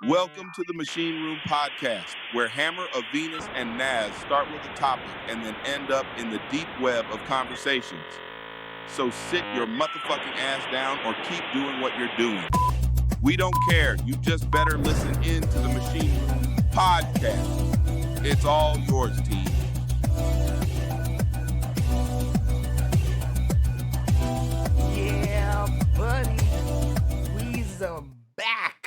Welcome to the Machine Room Podcast, where Hammer of Venus and Naz start with a topic and then end up in the deep web of conversations. So sit your motherfucking ass down or keep doing what you're doing. We don't care. You just better listen in to the Machine Room Podcast. It's all yours, team. Yeah, buddy. We's back.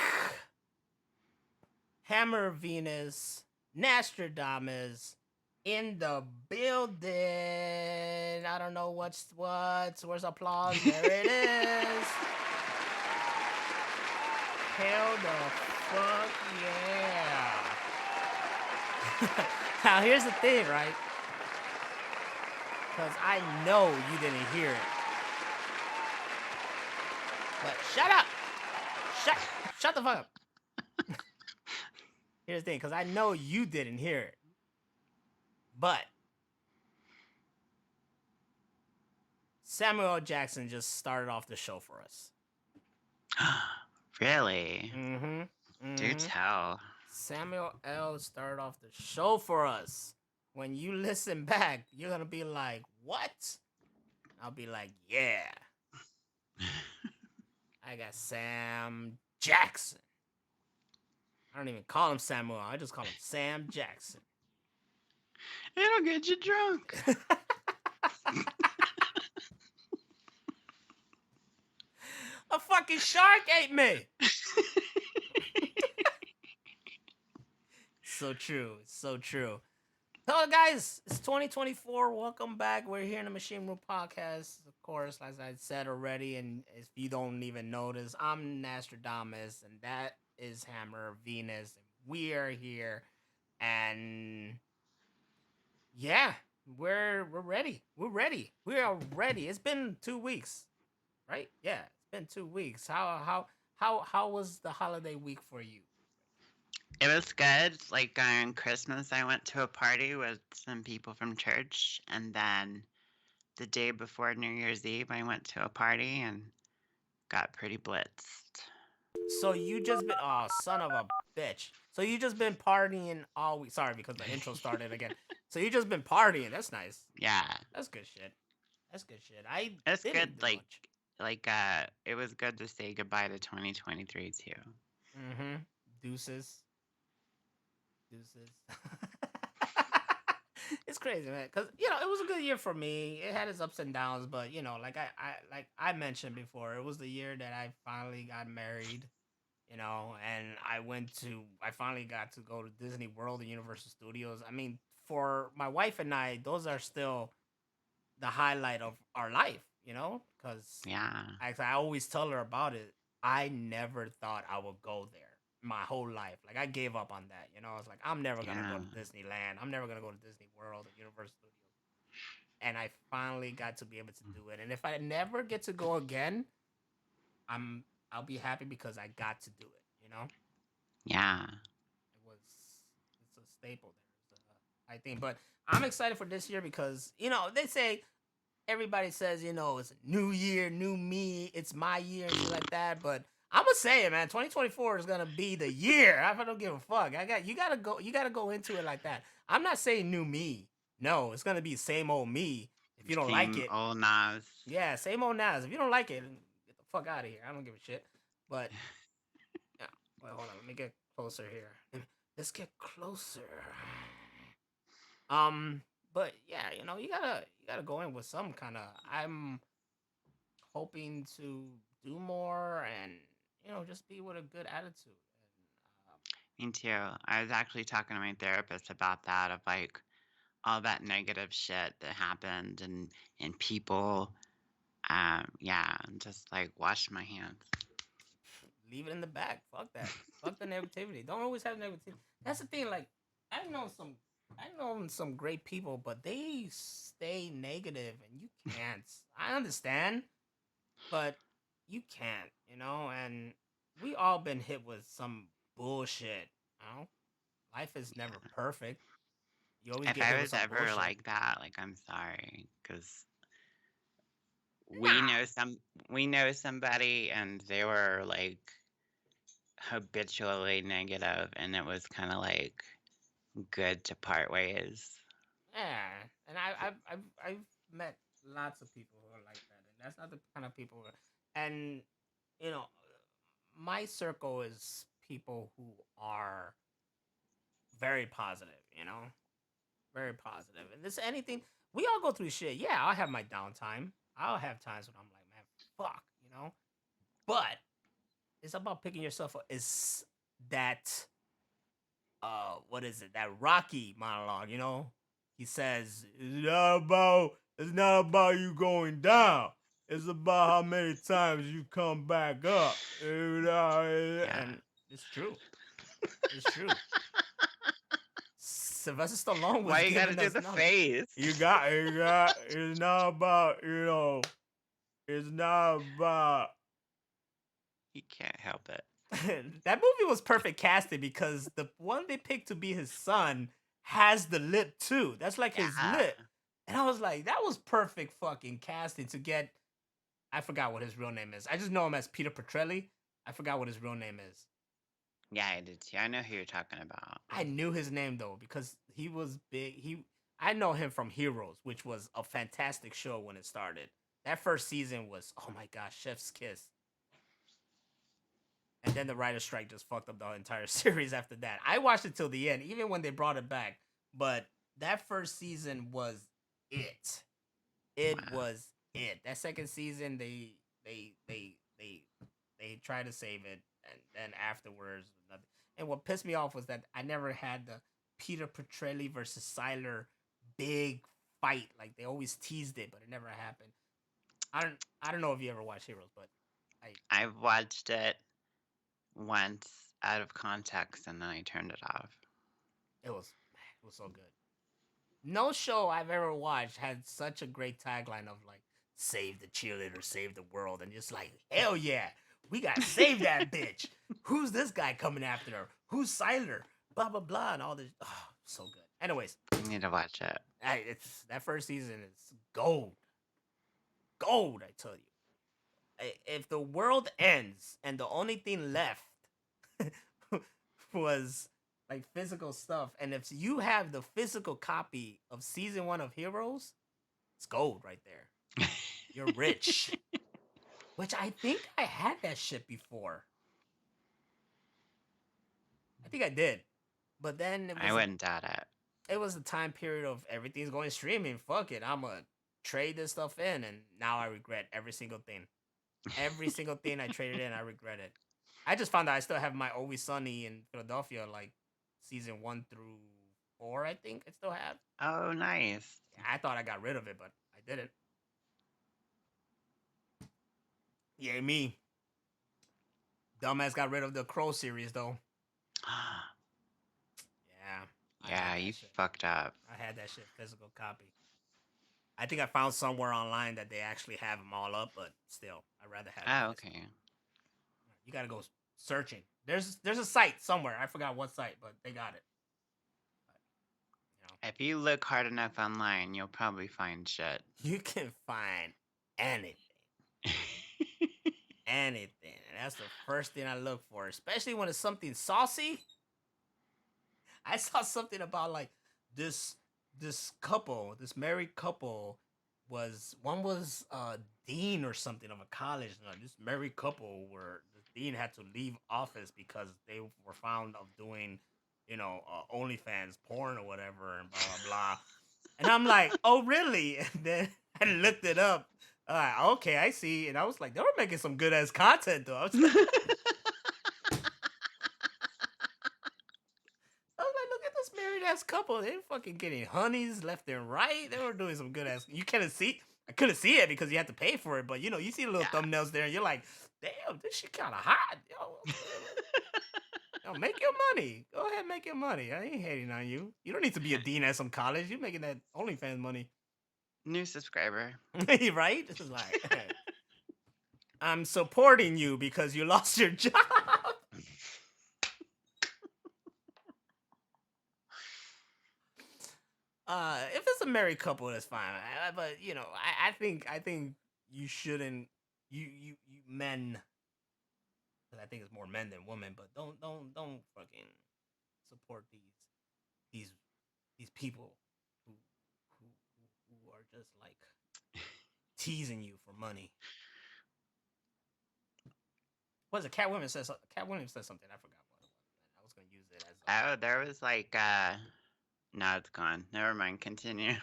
Hammer of Venus, Naztradamix in the building. I don't know what's. Where's applause? There it is. Hell the fuck yeah. Now here's the thing, right? Because I know you didn't hear it. But shut up. Shut the fuck up. Here's the thing, because I know you didn't hear it. But Samuel L. Jackson just started off the show for us. Really? Mm-hmm. Do tell. Samuel L. started off the show for us. When you listen back, you're going to be like, what? I'll be like, yeah. I got Sam Jackson. I don't even call him Samuel. I just call him Sam Jackson. It'll get you drunk. A fucking shark ate me. So true. So true. Hello, guys. It's 2024. Welcome back. We're here in the Machine Room Podcast. Of course, as I said already, and if you don't even notice, I'm Naztradamix, and that is Hammer of Venus. And we are here. And yeah, we're ready. We're ready. We are ready. It's been 2 weeks, right? Yeah, it's been 2 weeks. How was the holiday week for you? It was good. Like on Christmas, I went to a party with some people from church, and then the day before New Year's Eve, I went to a party and got pretty blitzed. So you just been son of a bitch. So you just been partying all week. Sorry, because the intro started again. So you just been partying. That's nice. Yeah. That's good shit. That's good shit. It's didn't good. do much. It was good to say goodbye to 2023 too. Mm-hmm. Deuces. It's crazy, man. Cause it was a good year for me. It had its ups and downs, but like I mentioned before, it was the year that I finally got married. And I finally got to go to Disney World and Universal Studios. I mean, for my wife and I, those are still the highlight of our life, because Yeah. I always tell her about it. I never thought I would go there my whole life. Like, I gave up on that, I was like, I'm never going to go to Disneyland. I'm never going to go to Disney World or Universal Studios. And I finally got to be able to do it. And if I never get to go again, I'll be happy because I got to do it, Yeah. It's a staple there. I think, but I'm excited for this year because, they say, everybody says, it's a new year, new me, it's my year and shit like that. But I'm gonna say it, man. 2024 is gonna be the year. I don't give a fuck. You gotta go into it like that. I'm not saying new me. No, it's gonna be same old me. If you don't like it, Same old Nas. yeah, same old Nas. If you don't like it, get the fuck out of here. I don't give a shit. But yeah, well, hold on. Let me get closer here. Let's get closer. But yeah, you gotta go in with some kind of. I'm hoping to do more and just be with a good attitude. Me too. I was actually talking to my therapist about that, of like all that negative shit that happened and people. Yeah, and just like wash my hands. Leave it in the back. Fuck that. Fuck the negativity. Don't always have negativity. That's the thing. Like, I've known some great people, but they stay negative, and you can't. I understand, but you can't. And we all been hit with some bullshit. Life is never perfect. You always If get I hit with was some ever bullshit. like that, like I'm sorry, because we Nah. know somebody and they were like habitually negative, and it was kind of like good to part ways. Yeah, and I've met lots of people who are like that, and that's not the kind of people. And you know, my circle is people who are very positive. You know, very positive. And this anything we all go through shit. Yeah, I'll have my downtime. I'll have times when I'm like, man, fuck, you know. But it's about picking yourself up. Is that what is it? That Rocky monologue, you know? He says, it's not about you going down. It's about how many times you come back up. Yeah. And it's true. It's true. Sylvester Stallone was Why you gotta giving do us the knowledge. face? It's not about, it's not about. You can't help it. That movie was perfect casting because the one they picked to be his son has the lip too. That's like his Yeah. lip. And I was like, that was perfect fucking casting to get. I forgot what his real name is. I just know him as Peter Petrelli. I forgot what his real name is. Yeah, I did too. I know who you're talking about. I knew his name though because he was big. I know him from Heroes, which was a fantastic show when it started. That first season was, oh my gosh, Chef's Kiss. And then the writer's strike just fucked up the entire series after that. I watched it till the end, even when they brought it back. But that first season was it. It Wow. was it. That second season, they tried to save it, and then afterwards, nothing. And what pissed me off was that I never had the Peter Petrelli versus Siler big fight. Like they always teased it, but it never happened. I don't know if you ever watched Heroes, but I've watched it once out of context and then I turned it off. it was so good. No show I've ever watched had such a great tagline of like "Save the cheerleader, save the world," and just like hell yeah, we gotta save that bitch. Who's this guy coming after her? Who's Siler? Blah blah blah, and all this. Oh, so good. Anyways, You need to watch it. it's that first season is gold, gold. I tell you, if the world ends and the only thing left was like physical stuff, and if you have the physical copy of season 1 of Heroes, it's gold right there. You're rich. Which I think I had that shit before. I think I did. But then I wouldn't doubt it. It was a time period of everything's going streaming. Fuck it. I'm gonna trade this stuff in, and now I regret every single thing. Every single thing I traded in, I regret it. I just found out I still have my Always Sunny in Philadelphia, like season 1 through 4, I think I still have. Oh, nice. Yeah, I thought I got rid of it, but I didn't. Yay me. Dumbass got rid of the Crow series though. Yeah. Yeah, you fucked up. I had that shit physical copy. I think I found somewhere online that they actually have them all up, but still, I'd rather have. Oh, okay. You gotta go searching. There's a site somewhere. I forgot what site, but they got it. But, if you look hard enough online, you'll probably find shit. You can find anything. Anything. And that's the first thing I look for, especially when it's something saucy. I saw something about like this couple, this married couple was dean or something of a college. This married couple where the dean had to leave office because they were found of doing, OnlyFans porn or whatever and blah blah blah. And I'm like, oh really? And then I looked it up. Okay, I see. And I was like, they were making some good ass content though. I was like, look at this married ass couple. They fucking getting honeys left and right. They were doing some good ass. I couldn't see it because you had to pay for it. But you see the little thumbnails there, and you're like, damn, this shit kind of hot. Yo, make your money. Go ahead, make your money. I ain't hating on you. You don't need to be a dean at some college. You're making that OnlyFans money. New subscriber. Right? This is like, I'm supporting you because you lost your job. If it's a married couple, that's fine. But I think you shouldn't. You men. 'Cause I think it's more men than women. But don't fucking support these these people who who are just like teasing you for money. What is it? Cat Williams says. Cat Williams said something. I forgot what it was. Man. I was gonna use it as Oh, there was like no, it's gone. Never mind. Continue.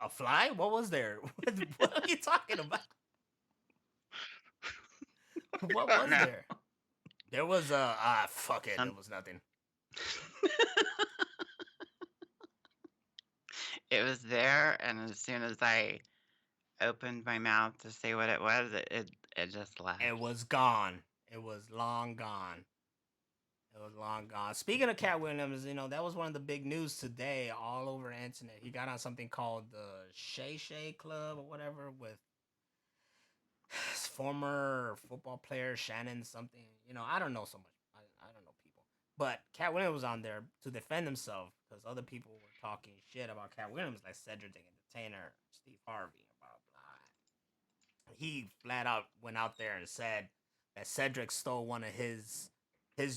a fly. What was there? What are you talking about? What Oh was no. there? There was fuck it. Some- There was nothing. It was there, and as soon as I opened my mouth to say what it was, it just left. It was gone. It was long gone. It was long gone. Speaking of Cat Williams, that was one of the big news today all over the internet. He got on something called the Shay Shay Club or whatever with his former football player Shannon something. I don't know so much. I don't know people. But Cat Williams was on there to defend himself because other people were talking shit about Cat Williams, like Cedric the Entertainer, Steve Harvey, and blah blah. He flat out went out there and said that Cedric stole one of his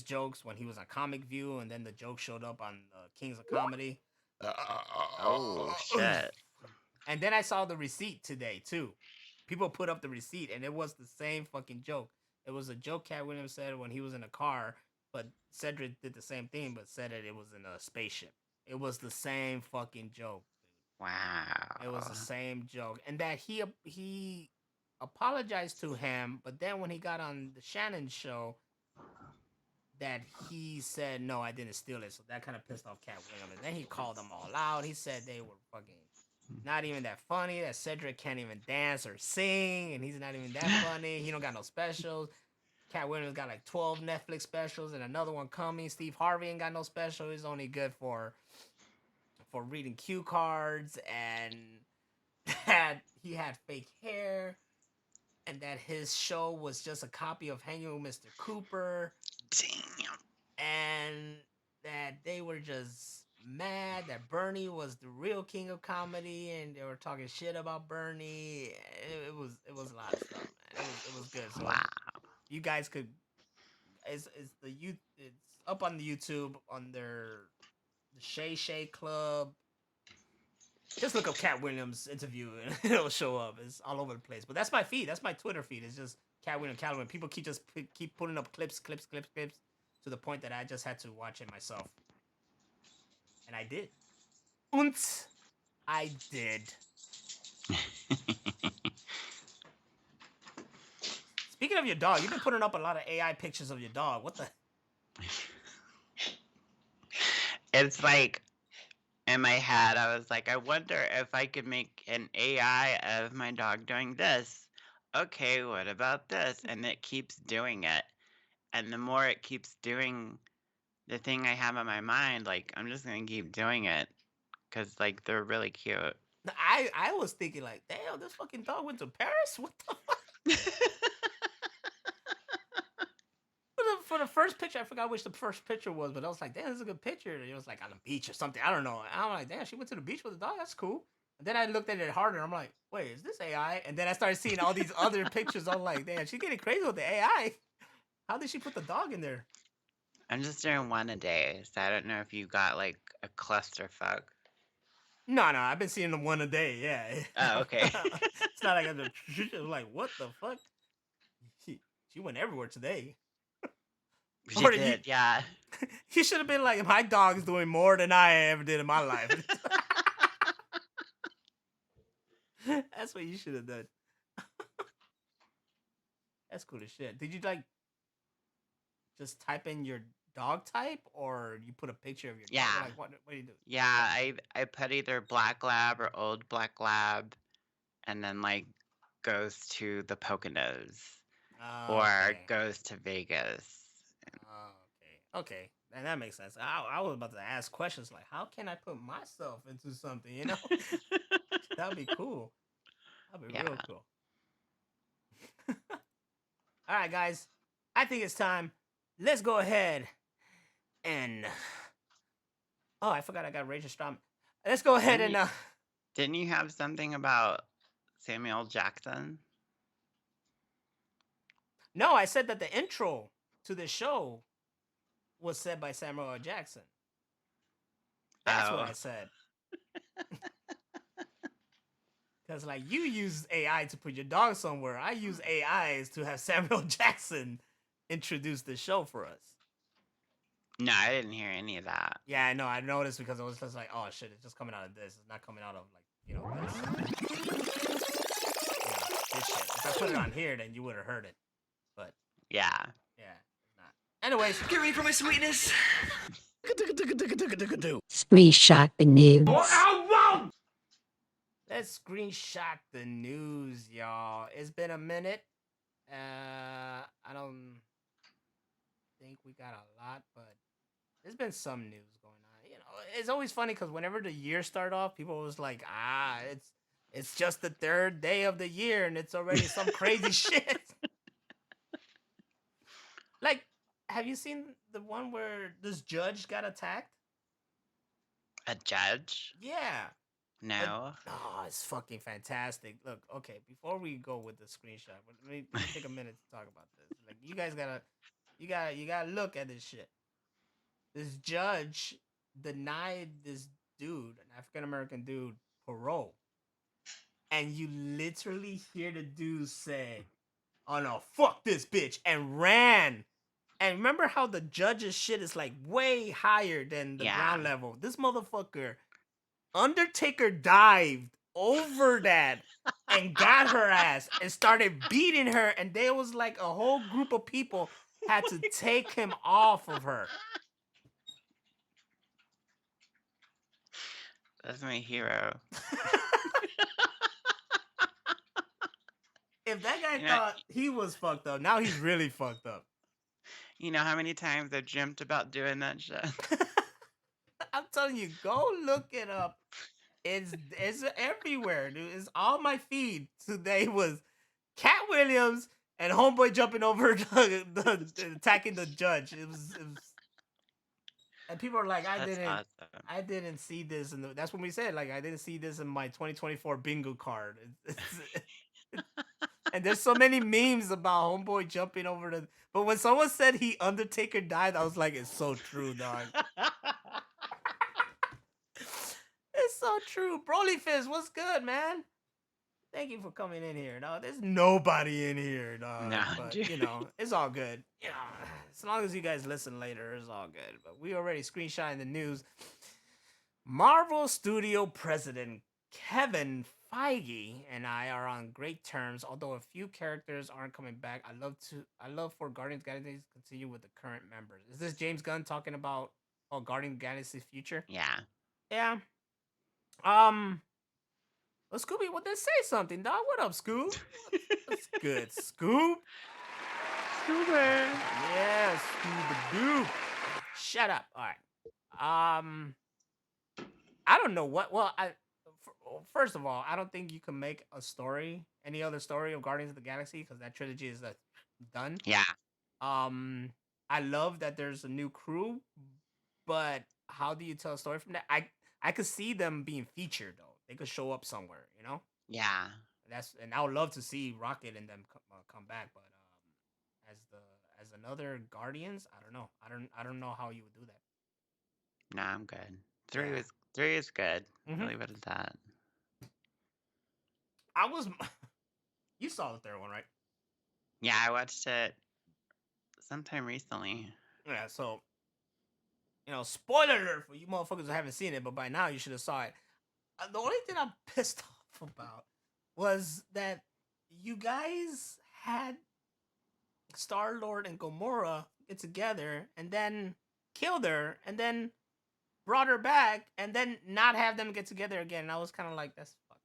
jokes when he was on Comic View, and then the joke showed up on Kings of Comedy. Oh shit. And then I saw the receipt today too. People put up the receipt, and it was the same fucking joke. It was a joke Cat Williams said when he was in a car, but Cedric did the same thing, but said it was in a spaceship. It was the same fucking joke. Wow. It was the same joke, and that he apologized to him, but then when he got on the Shannon show, that he said no, I didn't steal it. So that kind of pissed off Cat Williams, and then he called them all out. He said they were fucking not even that funny. That Cedric can't even dance or sing, and he's not even that funny. He don't got no specials. Cat Williams got like 12 Netflix specials and another one coming. Steve Harvey ain't got no special. He's only good for reading cue cards, and that he had fake hair, and that his show was just a copy of Hanging with Mr. Cooper. Damn. And that they were just mad that Bernie was the real king of comedy, and they were talking shit about Bernie. It was a lot of stuff, man. It was good. So Wow. you guys could it's up on the YouTube on the Shay Shay Club. Just look up Cat Williams interview and it'll show up. It's all over the place. But that's my feed. That's my Twitter feed. It's just Cat Williams. People keep putting up clips to the point that I just had to watch it myself. And I did. I did. Speaking of your dog, you've been putting up a lot of AI pictures of your dog. What the? It's like in my head, I was like, I wonder if I could make an AI of my dog doing this. Okay, what about this? And it keeps doing it. And the more it keeps doing the thing I have in my mind, like, I'm just going to keep doing it. Because, like, they're really cute. I was thinking, like, damn, this fucking dog went to Paris? What the fuck? For the first picture, I forgot which the first picture was, but I was like, damn, this is a good picture. It was like on the beach or something. I don't know. And I'm like, damn, she went to the beach with a dog. That's cool. And then I looked at it harder. And I'm like, wait, is this AI? And then I started seeing all these other pictures. I'm like, damn, she's getting crazy with the AI. How did she put the dog in there? I'm just doing one a day, so I don't know if you got, like, a clusterfuck. No, I've been seeing them one a day. Yeah. Oh, okay. It's not like I'm like, what the fuck? She went everywhere today. She did, yeah. You should have been like, my dog's doing more than I ever did in my life. That's what you should have done. That's cool as shit. Did you like just type in your dog type, or you put a picture of your dog? Yeah. Like, what do you do? Yeah, I put either black lab or old black lab, and then like goes to the Poconos or goes to Vegas. Okay, and that makes sense. I was about to ask questions like, how can I put myself into something? You know, that'd be cool. That'd be real cool. All right, guys, I think it's time. Let's go ahead and I forgot I got Rachel Strom. let's go ahead Didn't and you, didn't you have something about Samuel Jackson? no, I said that the intro to the show was said by Samuel L. Jackson. That's what I Oh, said. Because like you use AI to put your dog somewhere, I use AIs to have Samuel Jackson introduce the show for us. no, I didn't hear any of that. Yeah, I know. I noticed because I was just like, oh shit, it's just coming out of this. It's not coming out of like this shit. If I put it on here, then you would have heard it. But Yeah. yeah, it's not. Anyways, Get ready for my sweetness. Screenshot the news. let's screenshot the news, y'all. It's been a minute. I don't think we got a lot, but there's been some news going on. You know, it's always funny because whenever the year start off, people was like, it's just the third day of the year and it's already some crazy shit. Like, have you seen the one where this judge got attacked? A judge? Yeah. No. Oh, it's fucking fantastic. Look, okay, before we go with the screenshot, let me take a minute to talk about this. Like, you guys gotta look at this shit. This judge denied this dude, an African American dude, parole. And you literally hear the dude say, oh no, fuck this bitch, and ran. And remember how the judge's shit is like way higher than the ground level? This motherfucker, Undertaker, dived over that and got her ass and started beating her. And there was like a whole group of people had to take him off of her. That's my hero. If that guy thought he was fucked up, now he's really fucked up. You know how many times I've dreamt about doing that shit? I'm telling you, go look it up. It's everywhere, dude. It's all my feed today was Katt Williams and homeboy jumping over attacking the judge. It was, and people are like, I didn't see this, and that's when we said like I didn't see this in my 2024 bingo card. And there's so many memes about homeboy jumping over the. But when someone said Undertaker died, I was like, it's so true, dog. It's so true. Broly Fizz, what's good, man? Thank you for coming in here, dog. There's nobody in here, dog. Nah, but dude. you know, it's all good. You know, as long as you guys listen later, it's all good. But we already screenshotting the news. Marvel Studio President Kevin Feige and I are on great terms, although a few characters aren't coming back. I love for Guardians of the Galaxy to continue with the current members. Is this James Gunn talking about Guardians of the Galaxy's future? Yeah. Yeah. Well, Scooby, what they say something, dog? What up, Scoop? What's good, Scoop? Scoober. Yeah, Scooby-Doo. Shut up. All right. I don't know what. Well, first of all, I don't think you can make any other story of Guardians of the Galaxy because that trilogy is done. Yeah. I love that there's a new crew, but how do you tell a story from that? I could see them being featured though. They could show up somewhere, you know. Yeah. And I would love to see Rocket and them come back, but as another Guardians, I don't know. I don't know how you would do that. Nah, I'm good. Three is good. Mhm. I'll leave it at that. You saw the third one, right? Yeah, I watched it sometime recently. Yeah, so spoiler alert for you motherfuckers who haven't seen it, but by now you should have saw it. The only thing I'm pissed off about was that you guys had Star-Lord and Gamora get together and then killed her and then brought her back and then not have them get together again. And I was kind of like, that's fucked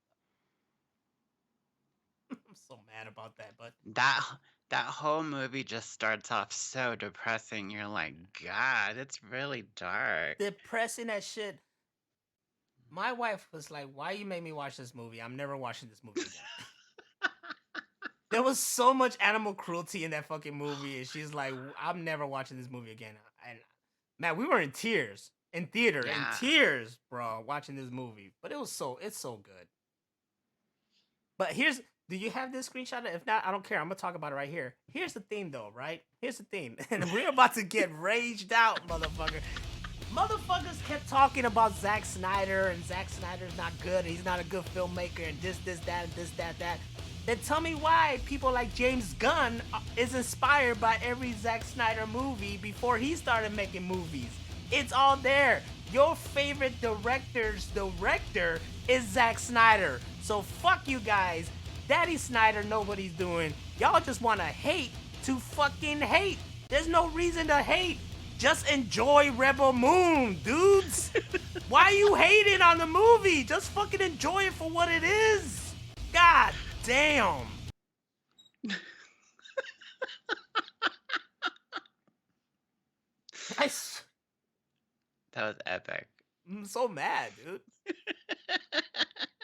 up. I'm so mad about that, but that whole movie just starts off so depressing. You're like, God, it's really dark. Depressing as shit. My wife was like, why you made me watch this movie? I'm never watching this movie again. There was so much animal cruelty in that fucking movie, and she's like, I'm never watching this movie again. And man, we were in tears. in theater in Yeah. tears, bro, watching this movie. But it's so good. But do you have this screenshot? If not, I don't care. I'm gonna talk about it right here. Here's the thing, though, right? Here's the thing, and we're about to get raged out, motherfucker. Motherfuckers kept talking about Zack Snyder, and Zack Snyder's not good, and he's not a good filmmaker, and this, that, and this, that. Then tell me why people like James Gunn is inspired by every Zack Snyder movie before he started making movies. It's all there. Your favorite director's director is Zack Snyder. So fuck you guys. Daddy Snyder, nobody's doing. Y'all just want to hate to fucking hate. There's no reason to hate. Just enjoy Rebel Moon, dudes. Why you hating on the movie? Just fucking enjoy it for what it is. God damn. That was epic. I'm so mad, dude.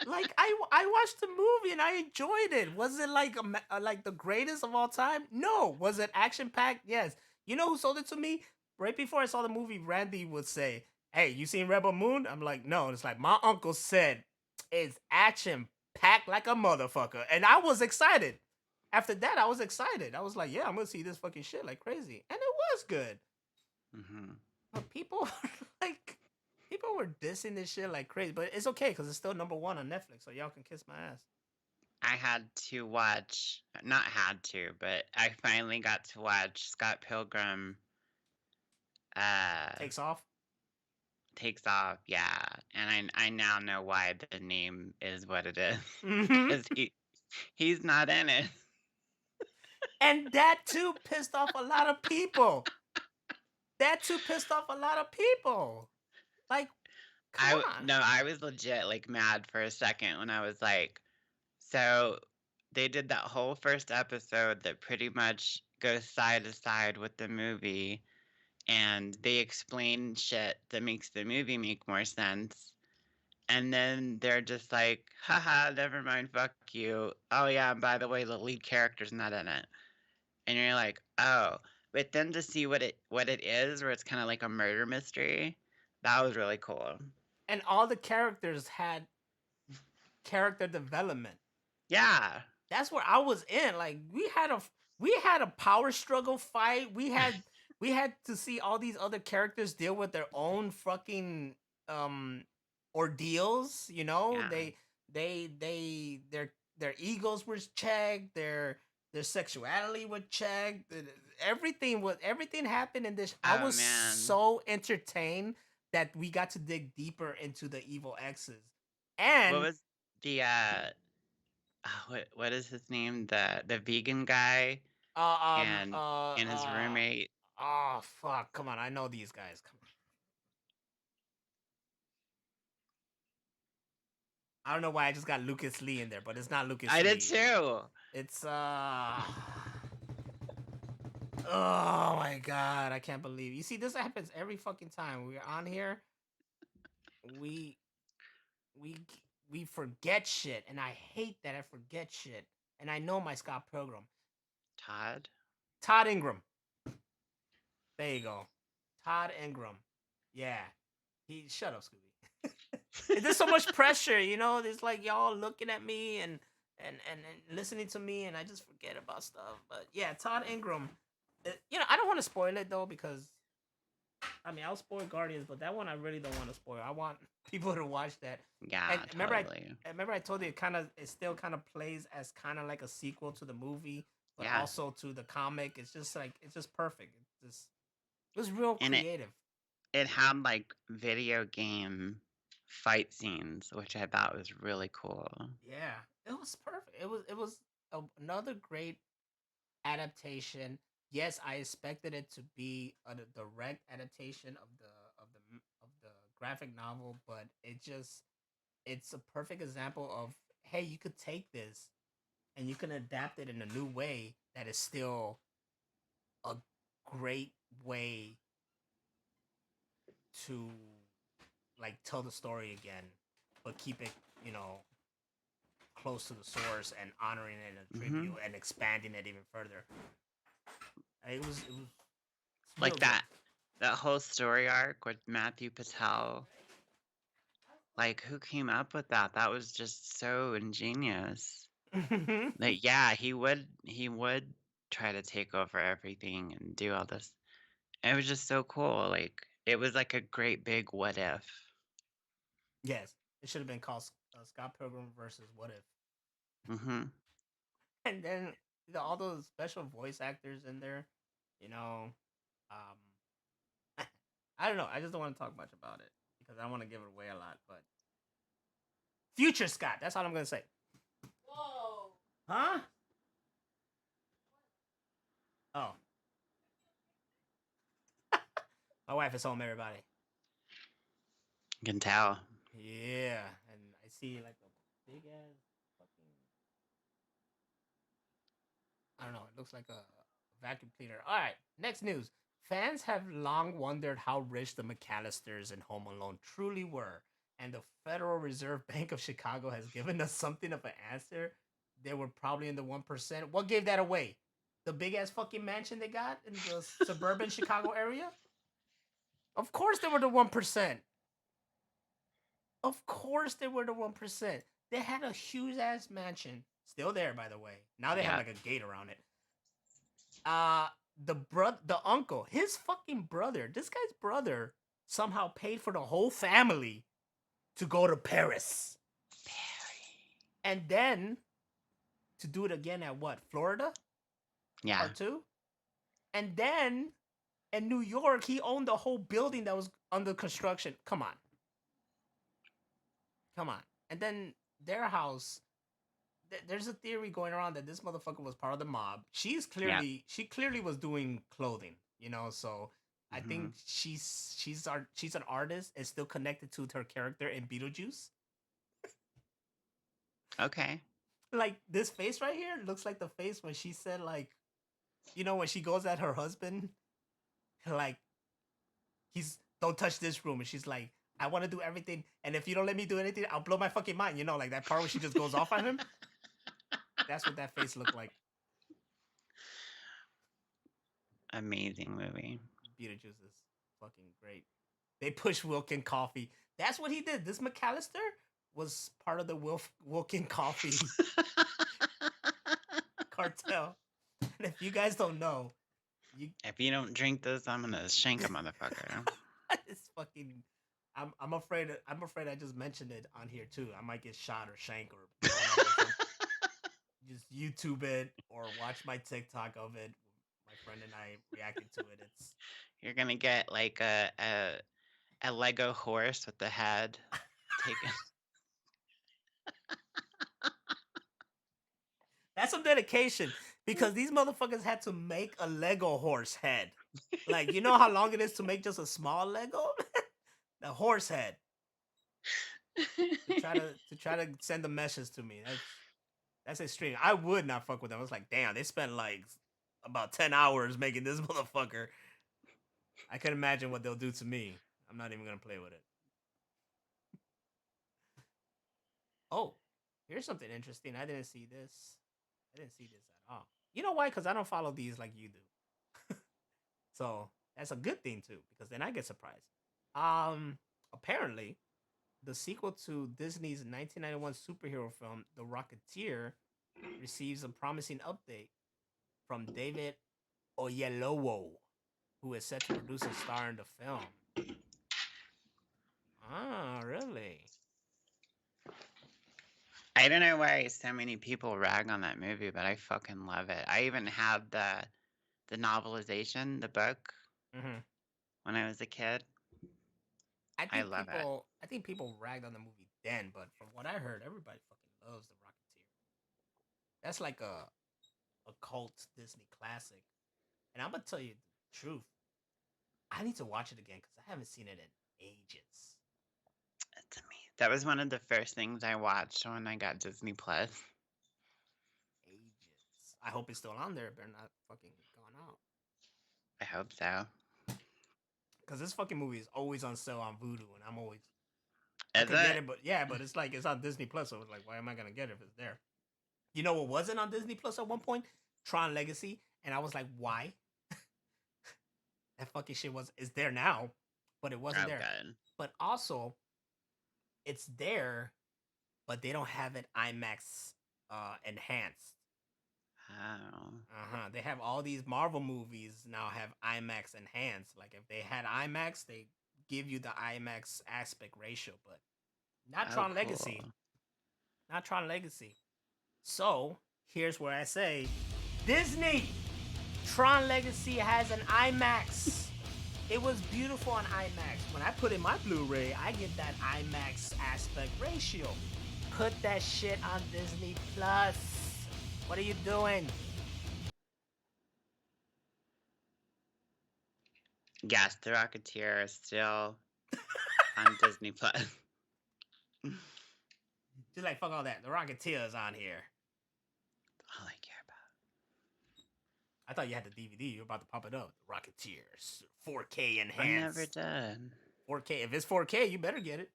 Like I watched the movie and I enjoyed it. Was it like the greatest of all time? No. Was it action packed? Yes. You know who sold it to me? Right before I saw the movie, Randy would say, "Hey, you seen Rebel Moon?" I'm like, "No." And it's like my uncle said it's action packed like a motherfucker, and I was excited. After that, I was excited. I was like, "Yeah, I'm gonna see this fucking shit like crazy," and it was good. Mm-hmm. But people were dissing this shit like crazy, but it's okay because it's still number 1 on Netflix, so y'all can kiss my ass. I had to watch, not had to, but I finally got to watch Scott Pilgrim. Takes Off. Takes Off, yeah, and I now know why the name is what it is, Mm-hmm. because he's not in it, and that too pissed off a lot of people. Like, come on. No, I was legit like mad for a second when I was like, so they did that whole first episode that pretty much goes side to side with the movie, and they explain shit that makes the movie make more sense. And then they're just like, haha, never mind, fuck you. Oh yeah, and by the way, the lead character's not in it. And you're like, oh. But then to see what it is, where it's kind of like a murder mystery, that was really cool. And all the characters had character development. Yeah. That's where I was in. Like we had a power struggle fight. We had to see all these other characters deal with their own fucking ordeals, you know? Yeah. Their egos were checked, their sexuality was checked. Everything happened in this. I was so entertained that we got to dig deeper into the evil X's. And what was the what is his name? The vegan guy and his roommate. Oh fuck! Come on, I know these guys. Come on. I don't know why I just got Lucas Lee in there, but it's not Lucas Lee. I did too. It's oh my god, I can't believe. You see, this happens every fucking time we're on here. We forget shit, and I hate that I forget shit. And I know my Scott Pilgrim. Todd Ingram. There you go. Todd Ingram. Yeah. Shut up, Scooby. There's so much pressure, you know? There's like y'all looking at me and listening to me, and I just forget about stuff. But yeah, Todd Ingram. You know, I don't want to spoil it though, because I mean, I'll spoil Guardians, but that one I really don't want to spoil. I want people to watch that. Yeah, and totally. Remember I told you it still kind of plays as kind of like a sequel to the movie, but also to the comic. It's just perfect. It was real creative. It had like video game fight scenes, which I thought was really cool. Yeah, it was perfect. It was another great adaptation. Yes, I expected it to be a direct adaptation of the graphic novel, but it's a perfect example of, hey, you could take this and you can adapt it in a new way that is still a great way to like tell the story again, but keep it, you know, close to the source and honoring it in a tribute and expanding it even further. It was like that. That whole story arc with Matthew Patel. Like, who came up with that? That was just so ingenious. Like, yeah, he would try to take over everything and do all this. It was just so cool. Like, it was like a great big what if. Yes, it should have been called Scott Pilgrim versus What If. Mm-hmm. And then all those special voice actors in there, I don't know. I just don't want to talk much about it because I don't want to give it away a lot. But future Scott, that's all I'm gonna say. Whoa. Huh? Oh. My wife is home, everybody. You can tell. Yeah, and I see like a big ass fucking. I don't know. It looks like a vacuum cleaner. All right, next news. Fans have long wondered how rich the McAllisters in Home Alone truly were, and the Federal Reserve Bank of Chicago has given us something of an answer. They were probably in the 1%. What gave that away? The big ass fucking mansion they got in the suburban Chicago area? Of course they were the 1%. Of course they were the 1%. They had a huge ass mansion. Still there, by the way. Now they have like a gate around it. The uncle, his fucking brother, this guy's brother somehow paid for the whole family to go to Paris. And then to do it again at what? Florida? Yeah. Part 2? And then in New York, he owned the whole building that was under construction. Come on. And then their house, there's a theory going around that this motherfucker was part of the mob. She clearly was doing clothing, so I think she's an artist and still connected to her character in Beetlejuice. Okay. Like this face right here looks like the face when she said, like, when she goes at her husband, like, don't touch this room, and she's like, I want to do everything, and if you don't let me do anything, I'll blow my fucking mind. Like that part where she just goes off on him. That's what that face looked like. Amazing movie. Beetlejuice is fucking great. They push Wilkin Coffee. That's what he did. This McAllister was part of the Wilkin Coffee cartel. And if you guys don't know, if you don't drink this, I'm gonna shank a motherfucker. It's fucking. I'm afraid. I just mentioned it on here too. I might get shot or shanked or. Just YouTube it or watch my TikTok of it. My friend and I reacting to it. You're gonna get like a Lego horse with the head taken. That's some dedication because these motherfuckers had to make a Lego horse head. Like, you know how long it is to make just a small Lego? The horse head. to try to send a message to me. That's extreme. I would not fuck with them. I was like, damn, they spent like about 10 hours making this motherfucker. I can imagine what they'll do to me. I'm not even gonna play with it. Oh, here's something interesting. I didn't see this at all. You know why? Because I don't follow these like you do. So that's a good thing too, because then I get surprised. Apparently, the sequel to Disney's 1991 superhero film, The Rocketeer, receives a promising update from David Oyelowo, who is set to produce and star in the film. Ah, really? I don't know why so many people rag on that movie, but I fucking love it. I even had the novelization, the book, when I was a kid. I love it. I think people ragged on the movie then, but from what I heard, everybody fucking loves The Rocketeer. That's like a cult Disney classic. And I'm gonna tell you the truth. I need to watch it again because I haven't seen it in ages. It's amazing. That was one of the first things I watched when I got Disney Plus. Ages. I hope it's still on there. It better not fucking gone out. I hope so. Because this fucking movie is always on sale on Vudu, and I'm always. Is get it, but it's like it's on Disney Plus, so it's like, why am I gonna get it if it's there? You know what wasn't on Disney Plus at one point? Tron Legacy, and I was like, why? That fucking shit is there now, but it wasn't Oh, there. good. But also, it's there, but they don't have it IMAX enhanced. Oh. They have all these Marvel movies now have IMAX enhanced. Like if they had IMAX, they give you the IMAX aspect ratio, but not Oh, Tron Legacy. cool. Not Tron Legacy. So here's where I say, Disney, Tron Legacy has an IMAX. It was beautiful on IMAX. When I put in my Blu-ray, I get that IMAX aspect ratio. Put that shit on Disney Plus. What are you doing? Yes, The Rocketeer is still on Disney Plus. Just like, fuck all that. The Rocketeer is on here. All I care about. I thought you had the DVD. You were about to pop it up. The Rocketeers. 4K I enhanced. never did. 4K. If it's 4K, you better get it.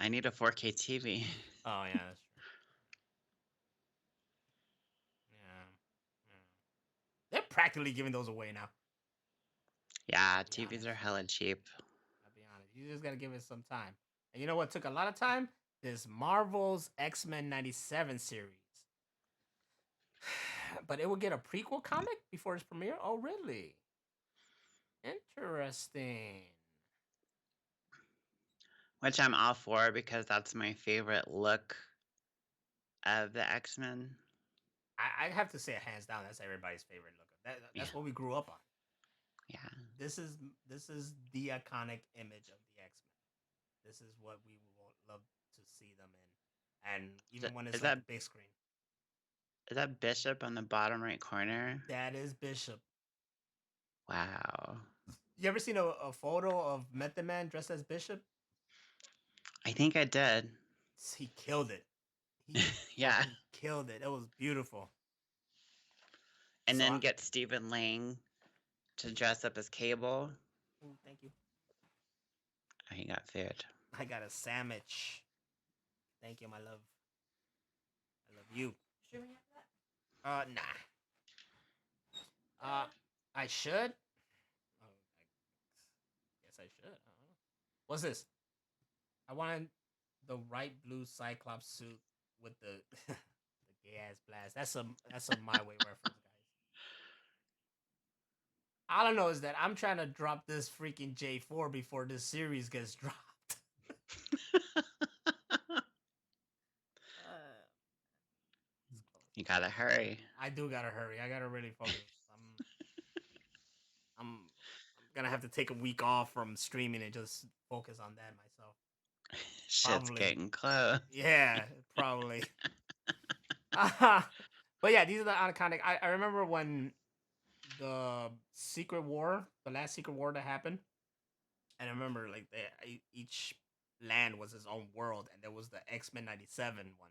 I need a 4K TV. Oh, yeah, that's true. Yeah. They're practically giving those away now. Yeah, TVs are hella cheap. I'll be honest. You just gotta give it some time. And you know what took a lot of time? This Marvel's X-Men 97 series. But it will get a prequel comic before its premiere? Oh, really? Interesting. Which I'm all for because that's my favorite look of the X-Men. I have to say, hands down, that's everybody's favorite look. That's what we grew up on. Yeah. This is the iconic image of the X-Men. This is what we will love to see them in. And even when it's like the big screen. Is that Bishop on the bottom right corner? That is Bishop. Wow. You ever seen a photo of Method Man dressed as Bishop? I think I did. He killed it. He Yeah. killed it. It was beautiful. And then get Stephen Lang to dress up as Cable. Ooh, thank you. Oh, he got food. I got a sandwich. Thank you, my love. I love you. Should we have that? Nah. I should. Oh, I guess I should. I don't know. What's this? I wanted the right blue Cyclops suit with the the gay ass blast. That's a My Way reference, guys. All I know is that I'm trying to drop this freaking J4 before this series gets dropped. You gotta hurry. I do gotta hurry. I gotta really focus. I'm gonna have to take a week off from streaming and just focus on that myself. Shit's getting close. Yeah, probably. But yeah, these are the iconic. I remember when the Secret War, the last Secret War that happened, and I remember like each land was its own world, and there was the X-Men 97 one,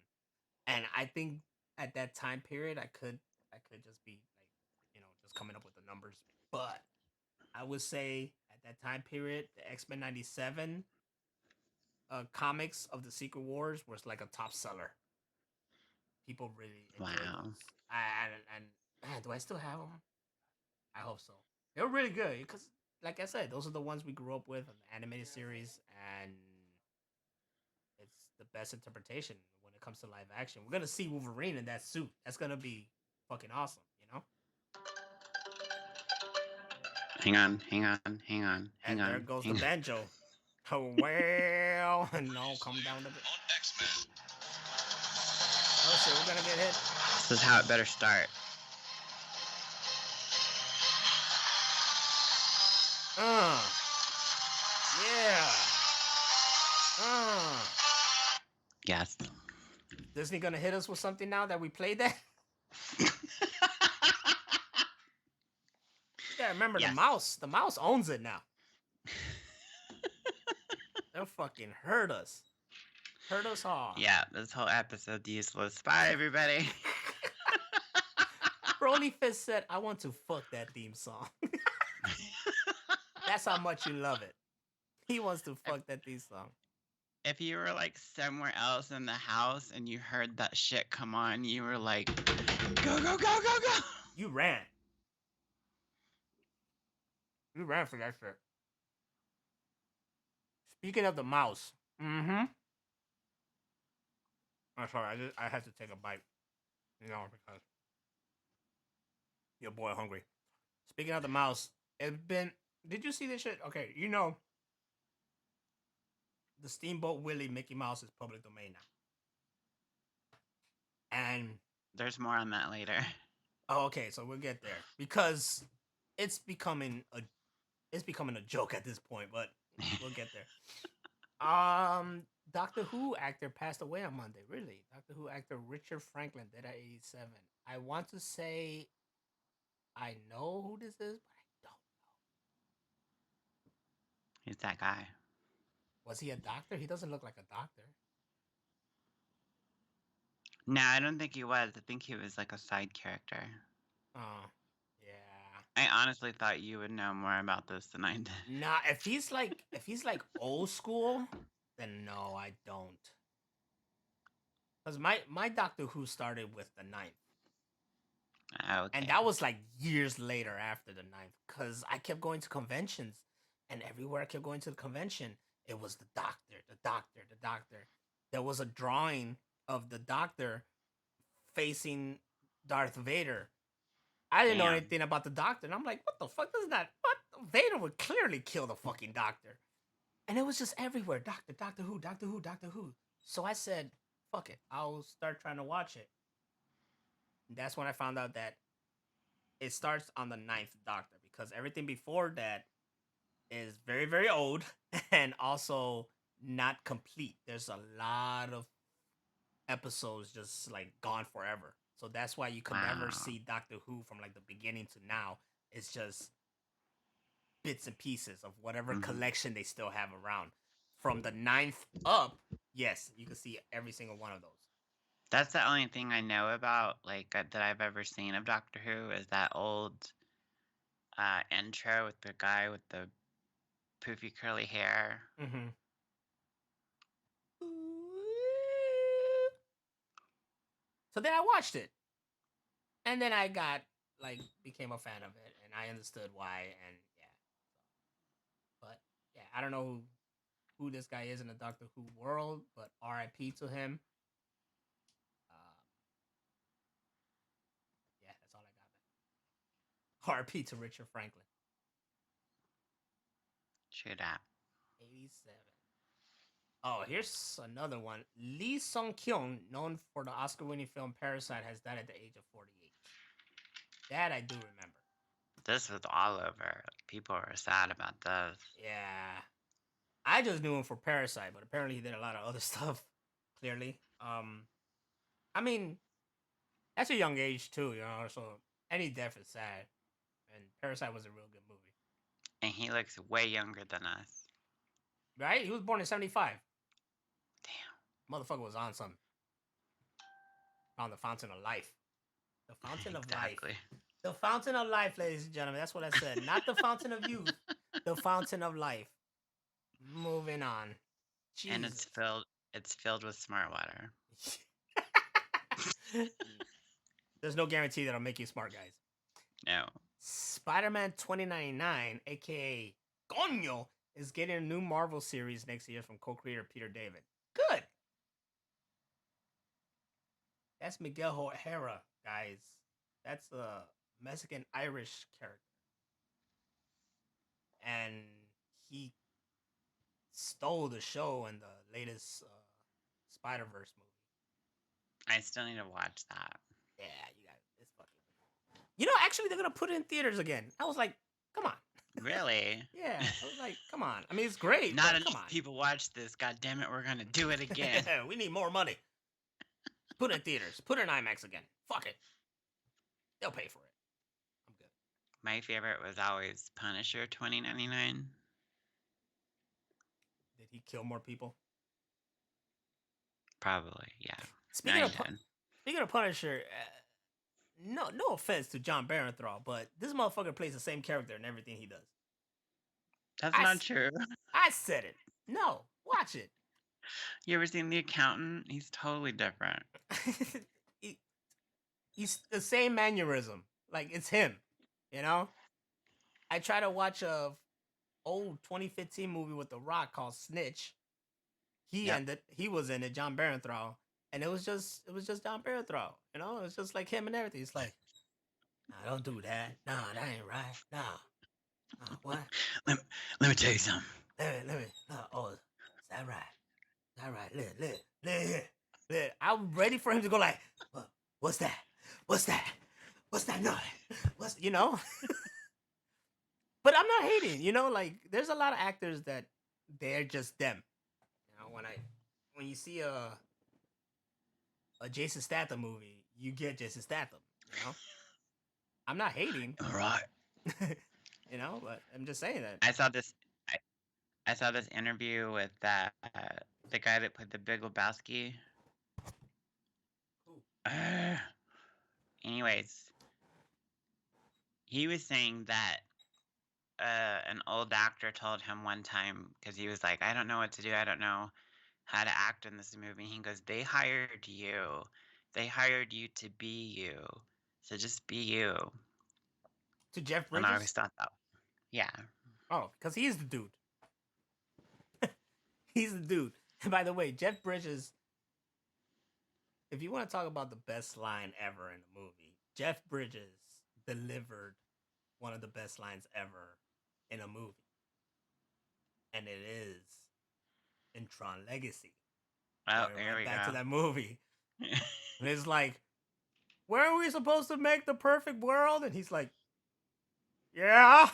and I think at that time period I could just be like, just coming up with the numbers, but I would say at that time period the X-Men 97 comics of the Secret Wars was like a top seller. People really enjoyed those. And do I still have them? I hope so. They were really good because, like I said, those are the ones we grew up with on the animated series, and it's the best interpretation when it comes to live action. We're gonna see Wolverine in that suit. That's gonna be fucking awesome, Hang on. And there goes the banjo. Oh, well, no, come down to it. Oh shit, we're gonna get hit. This is how it better start. Yeah. Yes. Disney gonna hit us with something now that we played that? Yeah, remember the mouse. The mouse owns it now. They'll fucking hurt us. Hurt us all. Yeah, this whole episode useless. Bye, everybody. Broly Fist said, I want to fuck that theme song. That's how much you love it. He wants to fuck that theme song. If you were like somewhere else in the house and you heard that shit come on, you were like, go, go, go, go, go. You ran. You ran for that shit. Speaking of the mouse. Mm-hmm. I'm sorry. I had to take a bite. Because your boy hungry. Speaking of the mouse, it's been. Did you see this shit? Okay, the Steamboat Willie Mickey Mouse is public domain now. And There's more on that later. oh, okay, so we'll get there because it's becoming a joke at this point, but we'll get there. Doctor Who actor passed away on Monday. Really, Doctor Who actor Richard Franklin dead at 87. I want to say I know who this is, but I don't know. Who's that guy? Was he a doctor? He doesn't look like a doctor. No, I don't think he was. I think he was like a side character. Oh, yeah. I honestly thought you would know more about this than I did. Nah, if he's like old school, then no, I don't. Because my Doctor Who started with the ninth. Okay. And that was like years later after the ninth. Because I kept going to conventions. And everywhere I kept going to the convention, it was the doctor, the doctor, the doctor. There was a drawing of the doctor facing Darth Vader. I didn't know Damn. anything about the doctor. And I'm like, what the fuck is that? What? Vader would clearly kill the fucking doctor. And it was just everywhere. Doctor Who, Doctor Who, Doctor Who. So I said, fuck it. I'll start trying to watch it. And that's when I found out that it starts on the ninth Doctor. Because everything before that is very, very old. And also not complete. There's a lot of episodes just like gone forever. So that's why you can never see Doctor Who from like the beginning to now. It's just bits and pieces of whatever collection they still have around. From the ninth up, yes, you can see every single one of those. That's the only thing I know about, like, that I've ever seen of Doctor Who is that old intro with the guy with the poofy curly hair. Mm-hmm. So then I watched it. And then I became a fan of it. And I understood why. And yeah. But yeah, I don't know who this guy is in the Doctor Who world, but RIP to him. Yeah, that's all I got, man. RIP to Richard Franklin. True that. 87. Oh, here's another one. Lee Sung-kyung, known for the Oscar-winning film Parasite, has died at the age of 48. That I do remember. This was all over. People were sad about this. Yeah. I just knew him for Parasite, but apparently he did a lot of other stuff, clearly. I mean, that's a young age, too, so any death is sad. And Parasite was a real good movie. And he looks way younger than us. Right? He was born in 75. Damn. Motherfucker was on something. Found the fountain of life. The fountain of life. The fountain of life, ladies and gentlemen. That's what I said. Not the fountain of youth. The fountain of life. Moving on. Jesus. And it's filled with smart water. There's no guarantee that'll make you smart, guys. No. Spider-Man 2099, aka Coño, is getting a new Marvel series next year from co-creator Peter David. Good. That's Miguel O'Hara, guys. That's a Mexican-Irish character. And he stole the show in the latest Spider-Verse movie. I still need to watch that. Yeah, you got it. It's fucking... actually, they're going to put it in theaters again. I was like, come on. Really? Yeah. I was like, come on. I mean, it's great. Not enough enough people watch this. God damn it, we're going to do it again. We need more money. Put it in theaters. Put it in IMAX again. Fuck it. They'll pay for it. I'm good. My favorite was always Punisher 2099. Did he kill more people? Probably, yeah. Speaking of Punisher, no offense to John Barenthal, but this motherfucker plays the same character in everything he does. That's not true. I said it. No, watch it. You ever seen The Accountant? He's totally different. He's the same mannerism. Like, it's him, I tried to watch a old 2015 movie with The Rock called Snitch. He was in it, John Barenthal, and it was just John Barenthal. You know, it was just like him and everything. It's like, nah, don't do that. Nah, that ain't right. Nah, what? Let me tell you something. Let me. Oh, is that right? Is that right? Look. I'm ready for him to go like, what's that? What's that? What's that noise? What's, you know? But I'm not hating, you know, like there's a lot of actors that they're just them. You know, when you see a Jason Statham movie, you get Jason Statham, you know? I'm not hating. All right. You know, but I'm just saying that. I saw this interview with the guy that played the Big Lebowski. Anyways, he was saying that an old actor told him one time, because he was like, I don't know what to do. I don't know how to act in this movie. He goes, they hired you. They hired you to be you. So just be you. To Jeff Bridges? And I always thought that. Yeah. Oh, because he's the dude. He's the dude. And by the way, Jeff Bridges, if you want to talk about the best line ever in a movie, Jeff Bridges delivered one of the best lines ever in a movie. And it is in Tron Legacy. Oh, here we go. Back to that movie. And it's like, where are we supposed to make the perfect world? And he's like, yeah.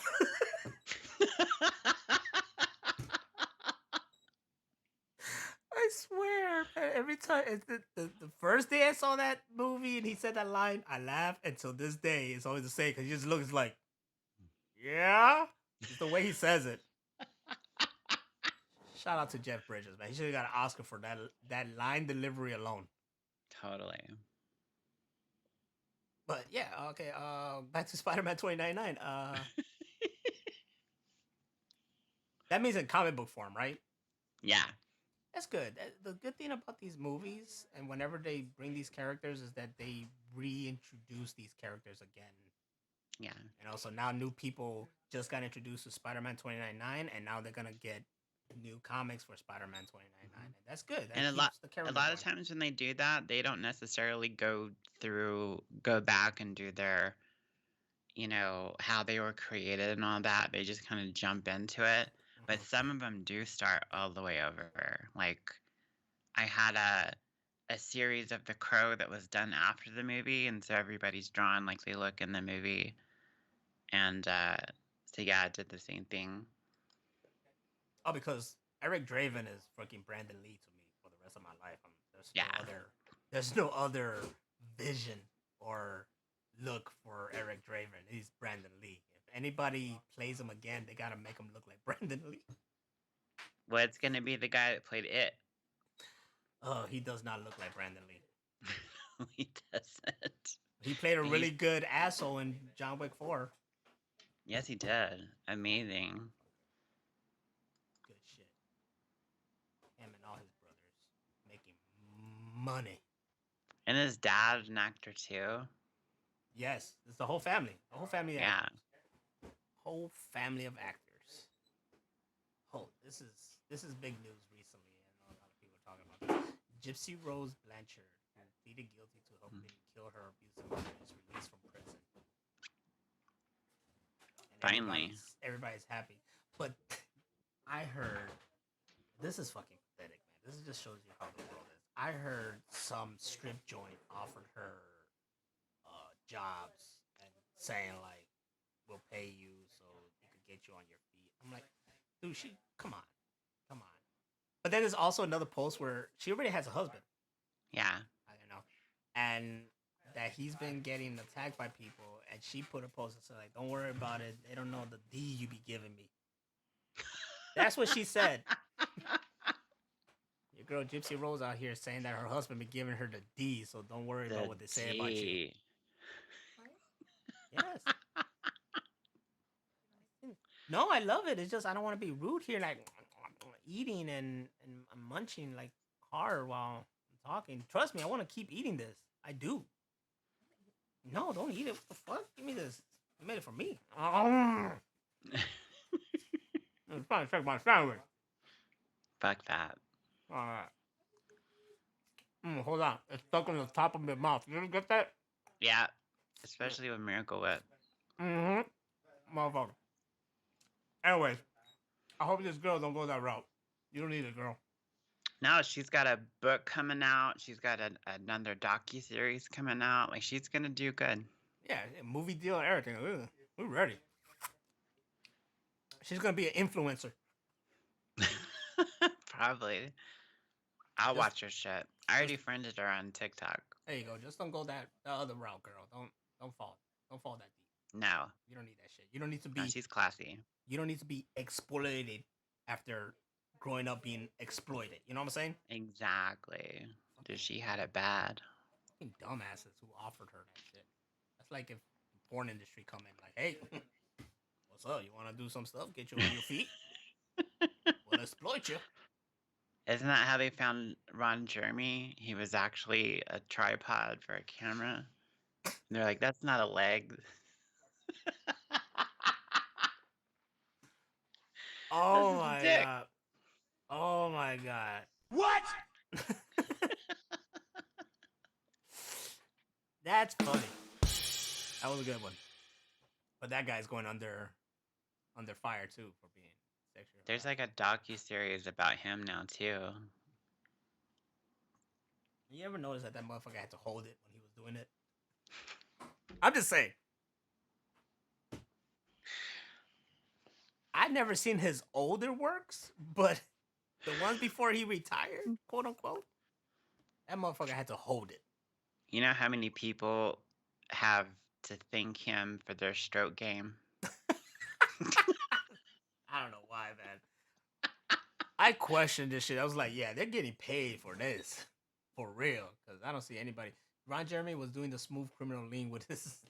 I swear, every time the first day I saw that movie and he said that line, I laughed. Until this day, it's always the same because he just looks like, yeah. It's the way he says it. Shout out to Jeff Bridges, man. He should have got an Oscar for that line delivery alone. Totally. But yeah, okay. Back to Spider-Man 2099. That means in comic book form, right? Yeah. That's good. The good thing about these movies and whenever they bring these characters is that they reintroduce these characters again. Yeah. And also now new people just got introduced to Spider-Man 2099, and now they're gonna get new comics for Spider-Man 2099. And that's good. That And a keeps lot of times when they do that, they don't necessarily go back and do their, you know, how they were created and all that. They just kind of jump into it. But some of them do start all the way over. Like, I had a series of The Crow that was done after the movie, and so everybody's drawn like they look in the movie. And so yeah, I did the same thing. Oh, because Eric Draven is fucking Brandon Lee to me for the rest of my life. There's no other vision or look for Eric Draven. He's Brandon Lee. If anybody plays him again, they gotta make him look like Brandon Lee. Well, it's gonna be the guy that played It. Oh, he does not look like Brandon Lee. He doesn't. He played a really good asshole in John Wick 4. Yes, he did. Amazing. Good shit. Him and all his brothers making money. And his dad, an actor too. Yes, it's the whole family. The whole family of actors. Whole family of actors. Oh, this is big news recently. I know a lot of people are talking about this. Gypsy Rose Blanchard, who pleaded guilty to helping kill her abusive mother, is released from prison. And Finally. Everybody's happy. But I heard, this is fucking pathetic, man. This just shows you how the world is. I heard some strip joint offered her jobs and saying like, we'll pay you so we could get you on your feet. I'm like, dude, come on. But then there's also another post where she already has a husband. Yeah. I don't know. And that he's been getting attacked by people, and she put a post and said like, don't worry about it. They don't know the D you be giving me. That's what she said. Your girl Gypsy Rose out here saying that her husband be giving her the D, so don't worry about what they say about you. Yes. No, I love it. It's just I don't want to be rude here, like eating and munching like hard while I'm talking. Trust me, I want to keep eating this. I do. No, don't eat it. What the fuck? Give me this. You made it for me. I'm trying to check my sandwich. Fuck that. All right. Hold on. It's stuck on the top of my mouth. You didn't get that? Yeah. Especially with Miracle Whip. Motherfucker. Anyways, I hope this girl don't go that route. You don't need it, girl. No, she's got a book coming out. She's got another docu-series coming out. Like, she's gonna do good. Yeah, movie deal, everything. We're ready. She's gonna be an influencer. Probably. I'll watch her shit. I already friended her on TikTok. There you go. Just don't go that other route, girl. Don't fall. Don't fall that deep. No. You don't need that shit. You don't need to be. No, she's classy. You don't need to be exploited after growing up being exploited. You know what I'm saying? Exactly. Dude, she had it bad. Fucking dumbasses who offered her that shit. That's like if the porn industry come in like, hey, what's up? You want to do some stuff? Get you on your feet? We'll exploit you. Isn't that how they found Ron Jeremy? He was actually a tripod for a camera. And they're like, that's not a leg. Oh my god. Oh my god. What? That's funny. That was a good one. But that guy's going under fire too for being sexual. There's like a docu-series about him now too. You ever notice that motherfucker had to hold it when he was doing it? I'm just saying. I've never seen his older works, but the ones before he retired, quote unquote, that motherfucker had to hold it. You know how many people have to thank him for their stroke game? I don't know why, man. I questioned this shit. I was like, yeah, they're getting paid for this. For real. Because I don't see anybody. Ron Jeremy was doing the smooth criminal lean with his.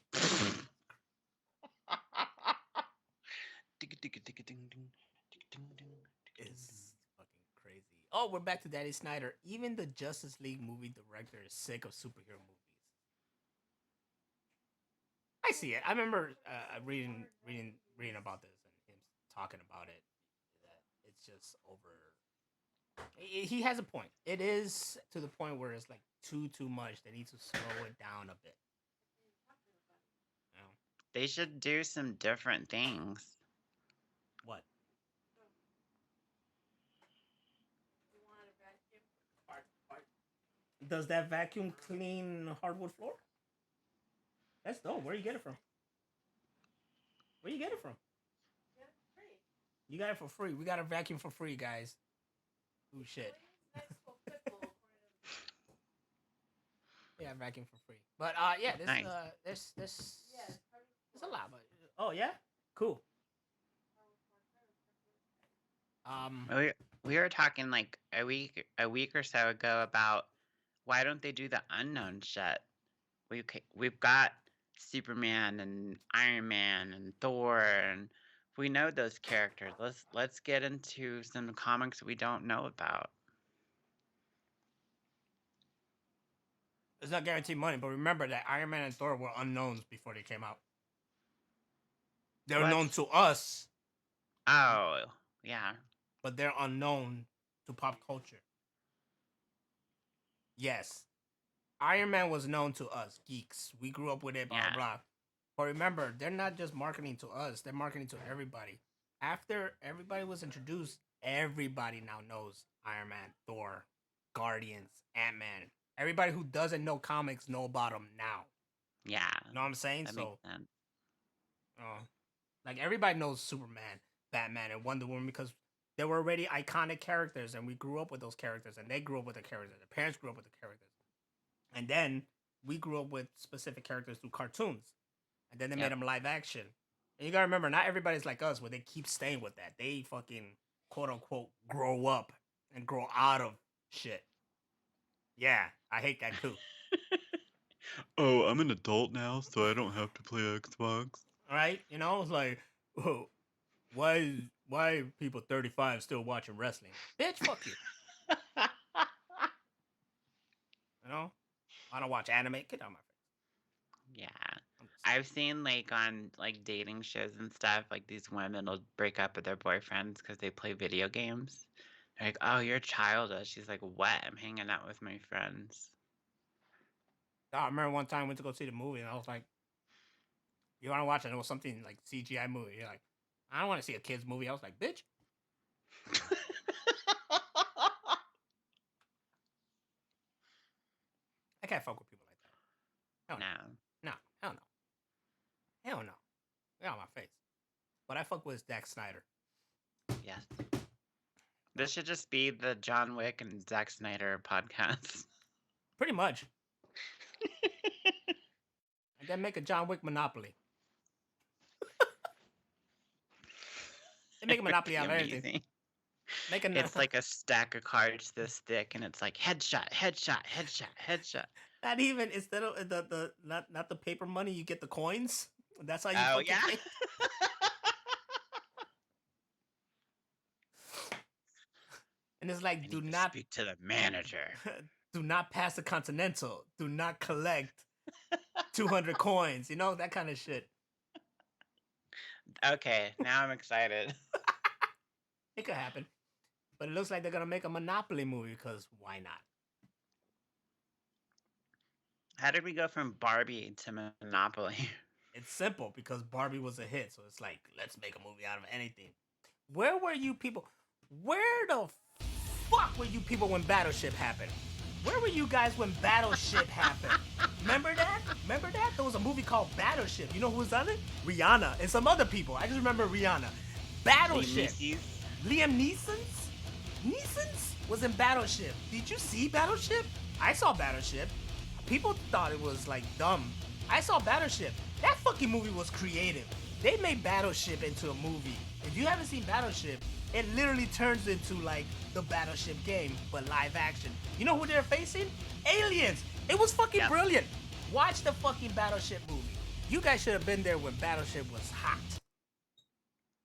It's fucking crazy. Oh, we're back to Daddy Snyder. Even the Justice League movie director is sick of superhero movies. I see it. I remember reading about this and him talking about it. That it's just over. He has a point. It is to the point where it's like too much. They need to slow it down a bit. You know? They should do some different things. What? Does that vacuum clean hardwood floor? That's dope. Where you get it from? Where you get it from? You got it for free. We got a vacuum for free, guys. Ooh, shit. Yeah, vacuum for free. But yeah, this Nice. There's a lot. But oh yeah, cool. We were talking like a week or so ago about why don't they do the unknown shit? We've got Superman and Iron Man and Thor, and we know those characters. Let's get into some comics we don't know about. It's not guaranteed money, but remember that Iron Man and Thor were unknowns before they came out. They're What? known to us, Oh, yeah. but they're unknown to pop culture. Yes. Iron Man was known to us, geeks. We grew up with it, blah, Yeah. blah. But remember, they're not just marketing to us. They're marketing to everybody. After everybody was introduced, everybody now knows Iron Man, Thor, Guardians, Ant-Man. Everybody who doesn't know comics know about them now. Yeah. You know what I'm saying? That makes sense. Like everybody knows Superman, Batman, and Wonder Woman because they were already iconic characters, and we grew up with those characters, and they grew up with the characters. Their parents grew up with the characters, and then we grew up with specific characters through cartoons, and then they made them live action. And you gotta remember, not everybody's like us, where they keep staying with that. They fucking quote unquote grow up and grow out of shit. Yeah, I hate that too. Oh, I'm an adult now, so I don't have to play Xbox. Right? You know, it's like, oh, why are people 35 still watching wrestling? Bitch, fuck you. You know? I don't watch anime. Get out of my face. Yeah. I've seen like on like dating shows and stuff, like these women will break up with their boyfriends because they play video games. They're like, "Oh, you're childish." She's like, "What? I'm hanging out with my friends." I remember one time I went to go see the movie, and I was like, "You want to watch it?" It was something like CGI movie. You're like, "I don't want to see a kids movie." I was like, "Bitch." I can't fuck with people like that. Hell No. no. Hell no. Hell no. Get out of my face. What I fuck with is Zack Snyder. Yes. This should just be the John Wick and Zack Snyder podcast. Pretty much. And then make a John Wick Monopoly. They make a Monopoly out of everything. Amazing. It's like a stack of cards this thick, and it's like headshot, headshot, headshot, headshot. Not even instead of the not the paper money, you get the coins. That's how you. Oh yeah. Pay. And it's like, do not speak to the manager. Do not pass the Continental. Do not collect 200 coins. You know, that kind of shit. Okay, now I'm excited. It could happen. But it looks like they're going to make a Monopoly movie because why not? How did we go from Barbie to Monopoly? It's simple because Barbie was a hit. So it's like, let's make a movie out of anything. Where were you people? Where the fuck were you people when Battleship happened? Where were you guys when Battleship happened? Remember that? Remember that? There was a movie called Battleship. You know who was on it? Rihanna and some other people. I just remember Rihanna. Battleship. Liam Neeson's was in Battleship. Did you see Battleship? I saw Battleship. People thought it was like dumb. I saw Battleship. That fucking movie was creative. They made Battleship into a movie. If you haven't seen Battleship, it literally turns into like the Battleship game, but live action. You know who they're facing? Aliens. It was fucking brilliant. Watch the fucking Battleship movie. You guys should have been there when Battleship was hot.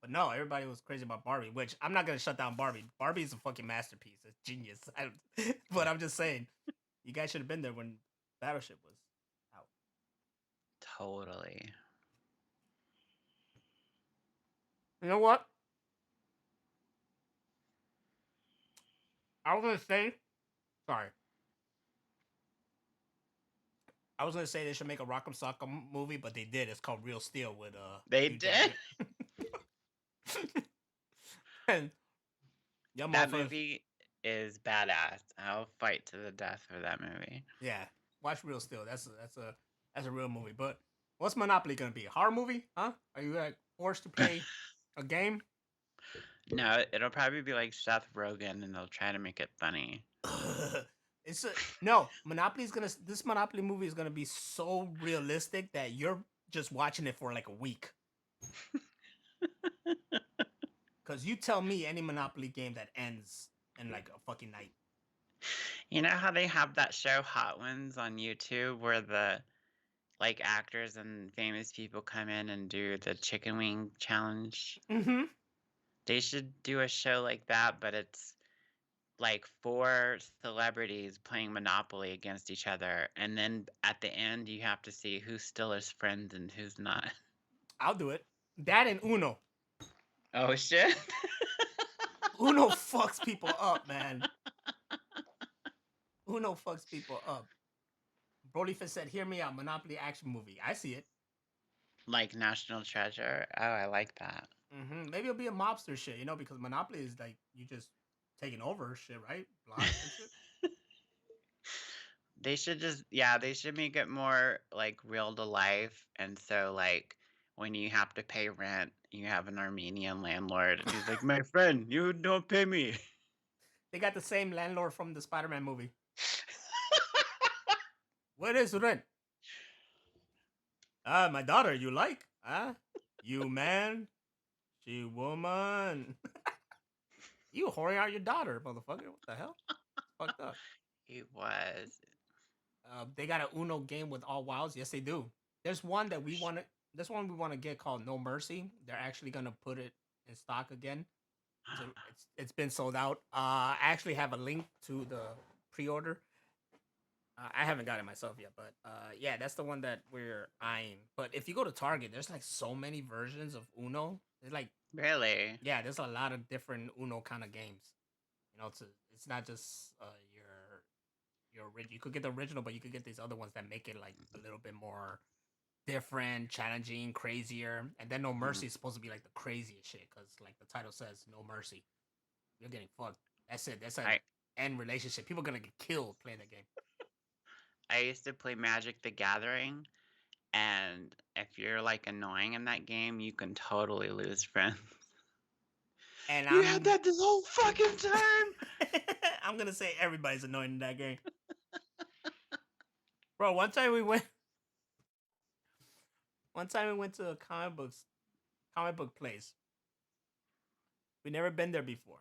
But no, everybody was crazy about Barbie, which I'm not going to shut down Barbie. Barbie is a fucking masterpiece. It's genius. But I'm just saying, you guys should have been there when Battleship was out. Totally. You know what? I was going to say, sorry. I was going to say they should make a Rock'em Sock'em movie, but they did. It's called Real Steel with They did? And that movie is badass. I'll fight to the death for that movie. Yeah, watch Real Steel. That's a real movie. But what's Monopoly gonna be? A horror movie? Huh? Are you like forced to play a game? No, it'll probably be like Seth Rogen, and they'll try to make it funny. No. This Monopoly movie is gonna be so realistic that you're just watching it for like a week. Because you tell me any Monopoly game that ends in like a fucking night. You know how they have that show Hot Ones on YouTube where the like actors and famous people come in and do the chicken wing challenge? Mm-hmm. They should do a show like that, but it's like 4 celebrities playing Monopoly against each other. And then at the end, you have to see who's still his friends and who's not. I'll do it. That and Uno. Oh, shit. Uno fucks people up, man. Uno fucks people up. Brolyfus said, hear me out, Monopoly action movie. I see it. Like National Treasure? Oh, I like that. Mm-hmm. Maybe it'll be a mobster shit, you know, because Monopoly is like, you just taking over shit, right? Blocks and shit. They should make it more like real to life. And so, like, when you have to pay rent, you have an Armenian landlord, and he's like, my friend, you don't pay me. They got the same landlord from the Spider-Man movie. What is rent? My daughter, you like? Huh? You man? She woman? You whoring out your daughter, motherfucker. What the hell? Fucked up. He was. They got a Uno game with all wilds. Yes, they do. There's one that we want to. This one we want to get called No Mercy. They're actually gonna put it in stock again. So it's been sold out. I actually have a link to the pre-order. I haven't got it myself yet, but yeah, that's the one that we're eyeing. But if you go to Target, there's like so many versions of Uno. There's like, Really? yeah, there's a lot of different Uno kind of games. You know, it's not just your original. You could get the original, but you could get these other ones that make it like a little bit more different, challenging, crazier. And then No Mercy is supposed to be like the craziest shit because, like the title says, No Mercy. You're getting fucked. That's it. That's an I end relationship. People are gonna get killed playing that game. I used to play Magic the Gathering, and if you're like annoying in that game, you can totally lose friends. And You had that this whole fucking time. I'm gonna say everybody's annoying in that game. Bro, one time we went to a comic book place. We never been there before.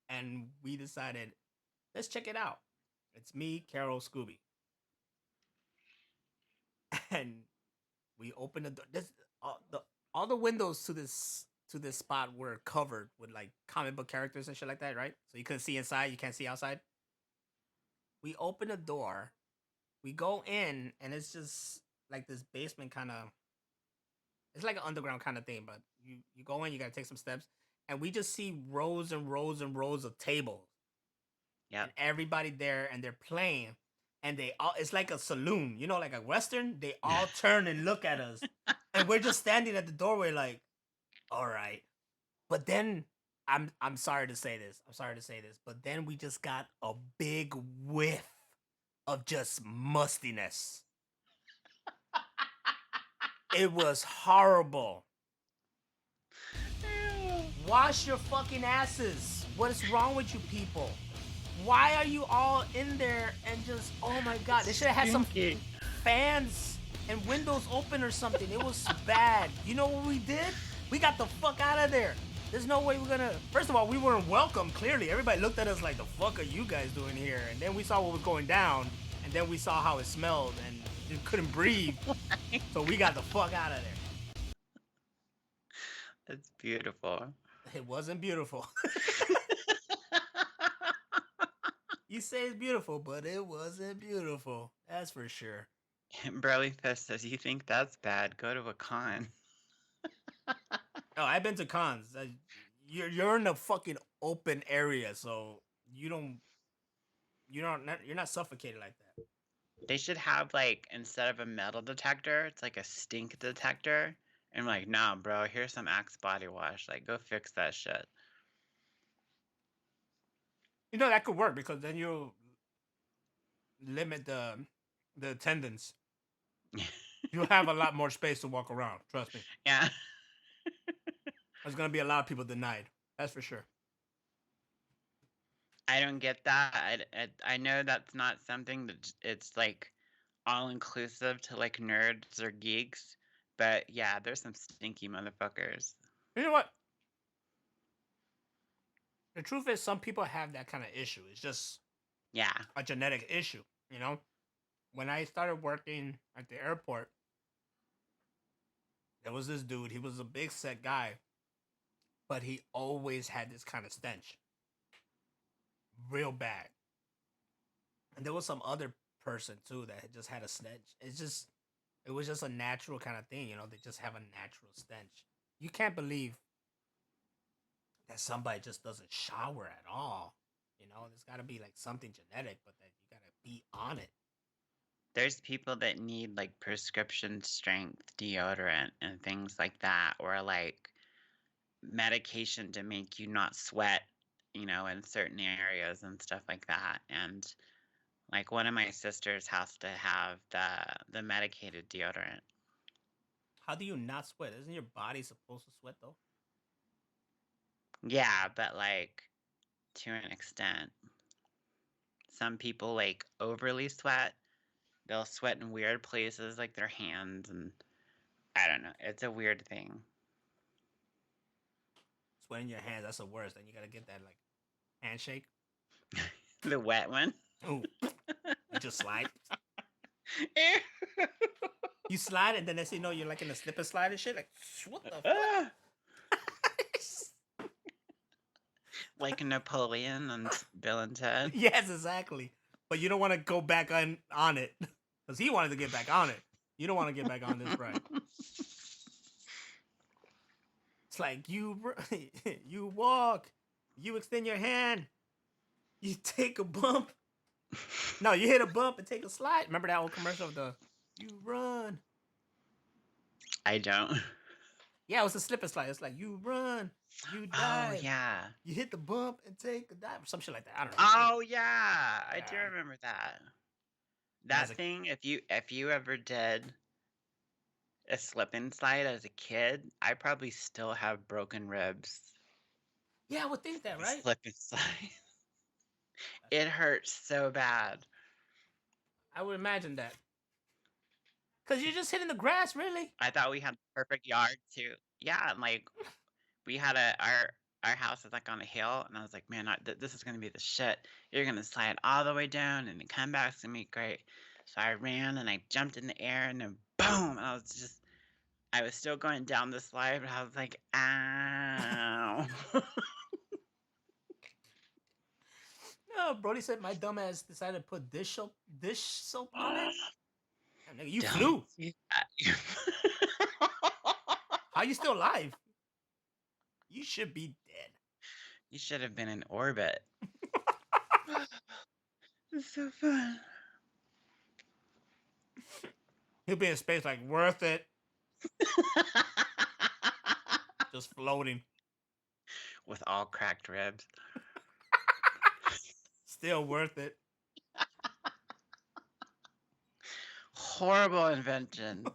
And we decided, let's check it out. It's me, Carol, Scooby. And we opened the door. All the windows to this spot were covered with like comic book characters and shit like that, right? So you couldn't see inside, you can't see outside. We open the door, we go in, and it's just like this basement kind of. It's like an underground kind of thing, but you go in, you gotta take some steps, and we just see rows and rows and rows of tables. Yeah. And everybody there, and they're playing, and they all. It's like a saloon, you know, like a western. They all turn and look at us, and we're just standing at the doorway, like, all right. But then I'm sorry to say this. But then we just got a big whiff of just mustiness. It was horrible. Wash your fucking asses. What is wrong with you people? Why are you all in there and just, oh my god, they should have had some fans and windows open or something. It was bad. You know what we did? We got the fuck out of there. There's no way we're gonna. First of all, we weren't welcome, clearly. Everybody looked at us like, the fuck are you guys doing here? And then we saw what was going down, and then we saw how it smelled, and you couldn't breathe. So we got the fuck out of there. That's beautiful. It wasn't beautiful. You say it's beautiful, but it wasn't beautiful. That's for sure. Burly Fist says, you think that's bad? Go to a con. Oh, I've been to cons. You're in a fucking open area, so you're not suffocated like that. They should have, like, instead of a metal detector, it's like a stink detector. And I'm like, nah, bro, here's some Axe body wash. Like, go fix that shit. You know, that could work because then you'll limit the attendance. You'll have a lot more space to walk around. Trust me. Yeah. There's gonna be a lot of people denied. That's for sure. I don't get that. I know that's not something that it's like all inclusive to like nerds or geeks, but yeah, there's some stinky motherfuckers. You know what? The truth is, some people have that kind of issue. It's just Yeah. a genetic issue, you know? When I started working at the airport, there was this dude. He was a big set guy, but he always had this kind of stench. Real bad. And there was some other person, too, that had just had a stench. It was just a natural kind of thing, you know? They just have a natural stench. You can't believe that somebody just doesn't shower at all. You know, there's got to be like something genetic, but that you got to be on it. There's people that need like prescription strength deodorant and things like that, or like medication to make you not sweat, you know, in certain areas and stuff like that. And like one of my sisters has to have the medicated deodorant. How do you not sweat? Isn't your body supposed to sweat though? Yeah, but like to an extent. Some people like overly sweat. They'll sweat in weird places like their hands, and I don't know. It's a weird thing. Sweat in your hands, that's the worst. Then you got to get that like handshake. The wet one. Ooh. You just slide. You slide, and then they say, no, you're like in a slip and slide and shit. Like, what the fuck? Like Napoleon and Bill and Ted. Yes, exactly. but you don't want to go back on it because he wanted to get back on it. You don't want to get back on this ride. It's like you walk, you extend your hand, you take a bump. No, you hit a bump and take a slide. Remember that old commercial of the you run? I don't. Yeah, it was a slip and slide. It's like you run, you Oh dive, yeah. you hit the bump and take a dive, or some shit like that. I don't know. Oh yeah. I do Yeah. remember that. As That a- thing, if you ever did a slip and slide as a kid, I probably still have broken ribs. Yeah, I would think that, right? Slip and slide. It hurts so bad. I would imagine that. Cause you're just hitting the grass, really. I thought we had the perfect yard too. Yeah, and like we had our house is like on a hill, and I was like, man, this is gonna be the shit. You're gonna slide all the way down, and then come back. It's gonna be great. So I ran and I jumped in the air, and then boom! And I was still going down the slide, but I was like, ow. No, Brody said my dumbass decided to put dish soap on it. Nigga, you Don't flew. do that. How you still alive? You should be dead. You should have been in orbit. It's so fun. He'll be in space like worth it. Just floating. With all cracked ribs. Still worth it. Horrible invention.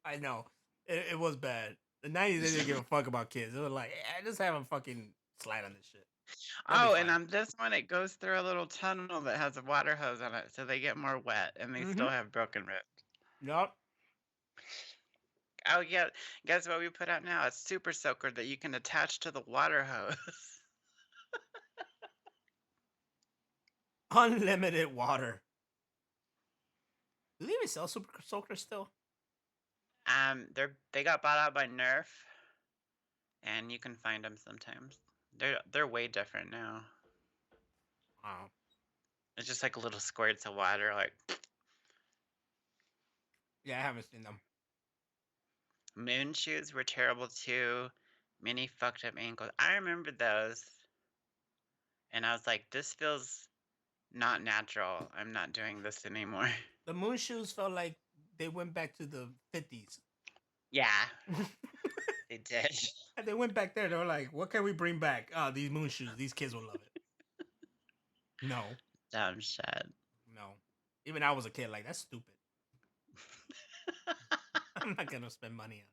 I know. It was bad. The 90s, they didn't give a fuck about kids. They were like, just have a fucking slide on this shit. That'll Oh, be and fine. on this one, it goes through a little tunnel that has a water hose on it, so they get more wet, and they still have broken ribs. Yup. Oh, yeah. Guess what we put out now? A super soaker that you can attach to the water hose. Unlimited water. Do they even sell super soakers still? They got bought out by Nerf, and you can find them sometimes. They're way different now. Wow. It's just like little squirts of water, like Yeah, I haven't seen them. moon shoes were terrible too. Many fucked up ankles. I remember those, and I was like, this feels not natural. I'm not doing this anymore. The moon shoes felt like they went back to the 50s. Yeah, they did. And they went back there. They were like, what can we bring back? Oh, these moon shoes. These kids will love it. No. Dumb shit. No. Even I was a kid. Like, that's stupid. I'm not going to spend money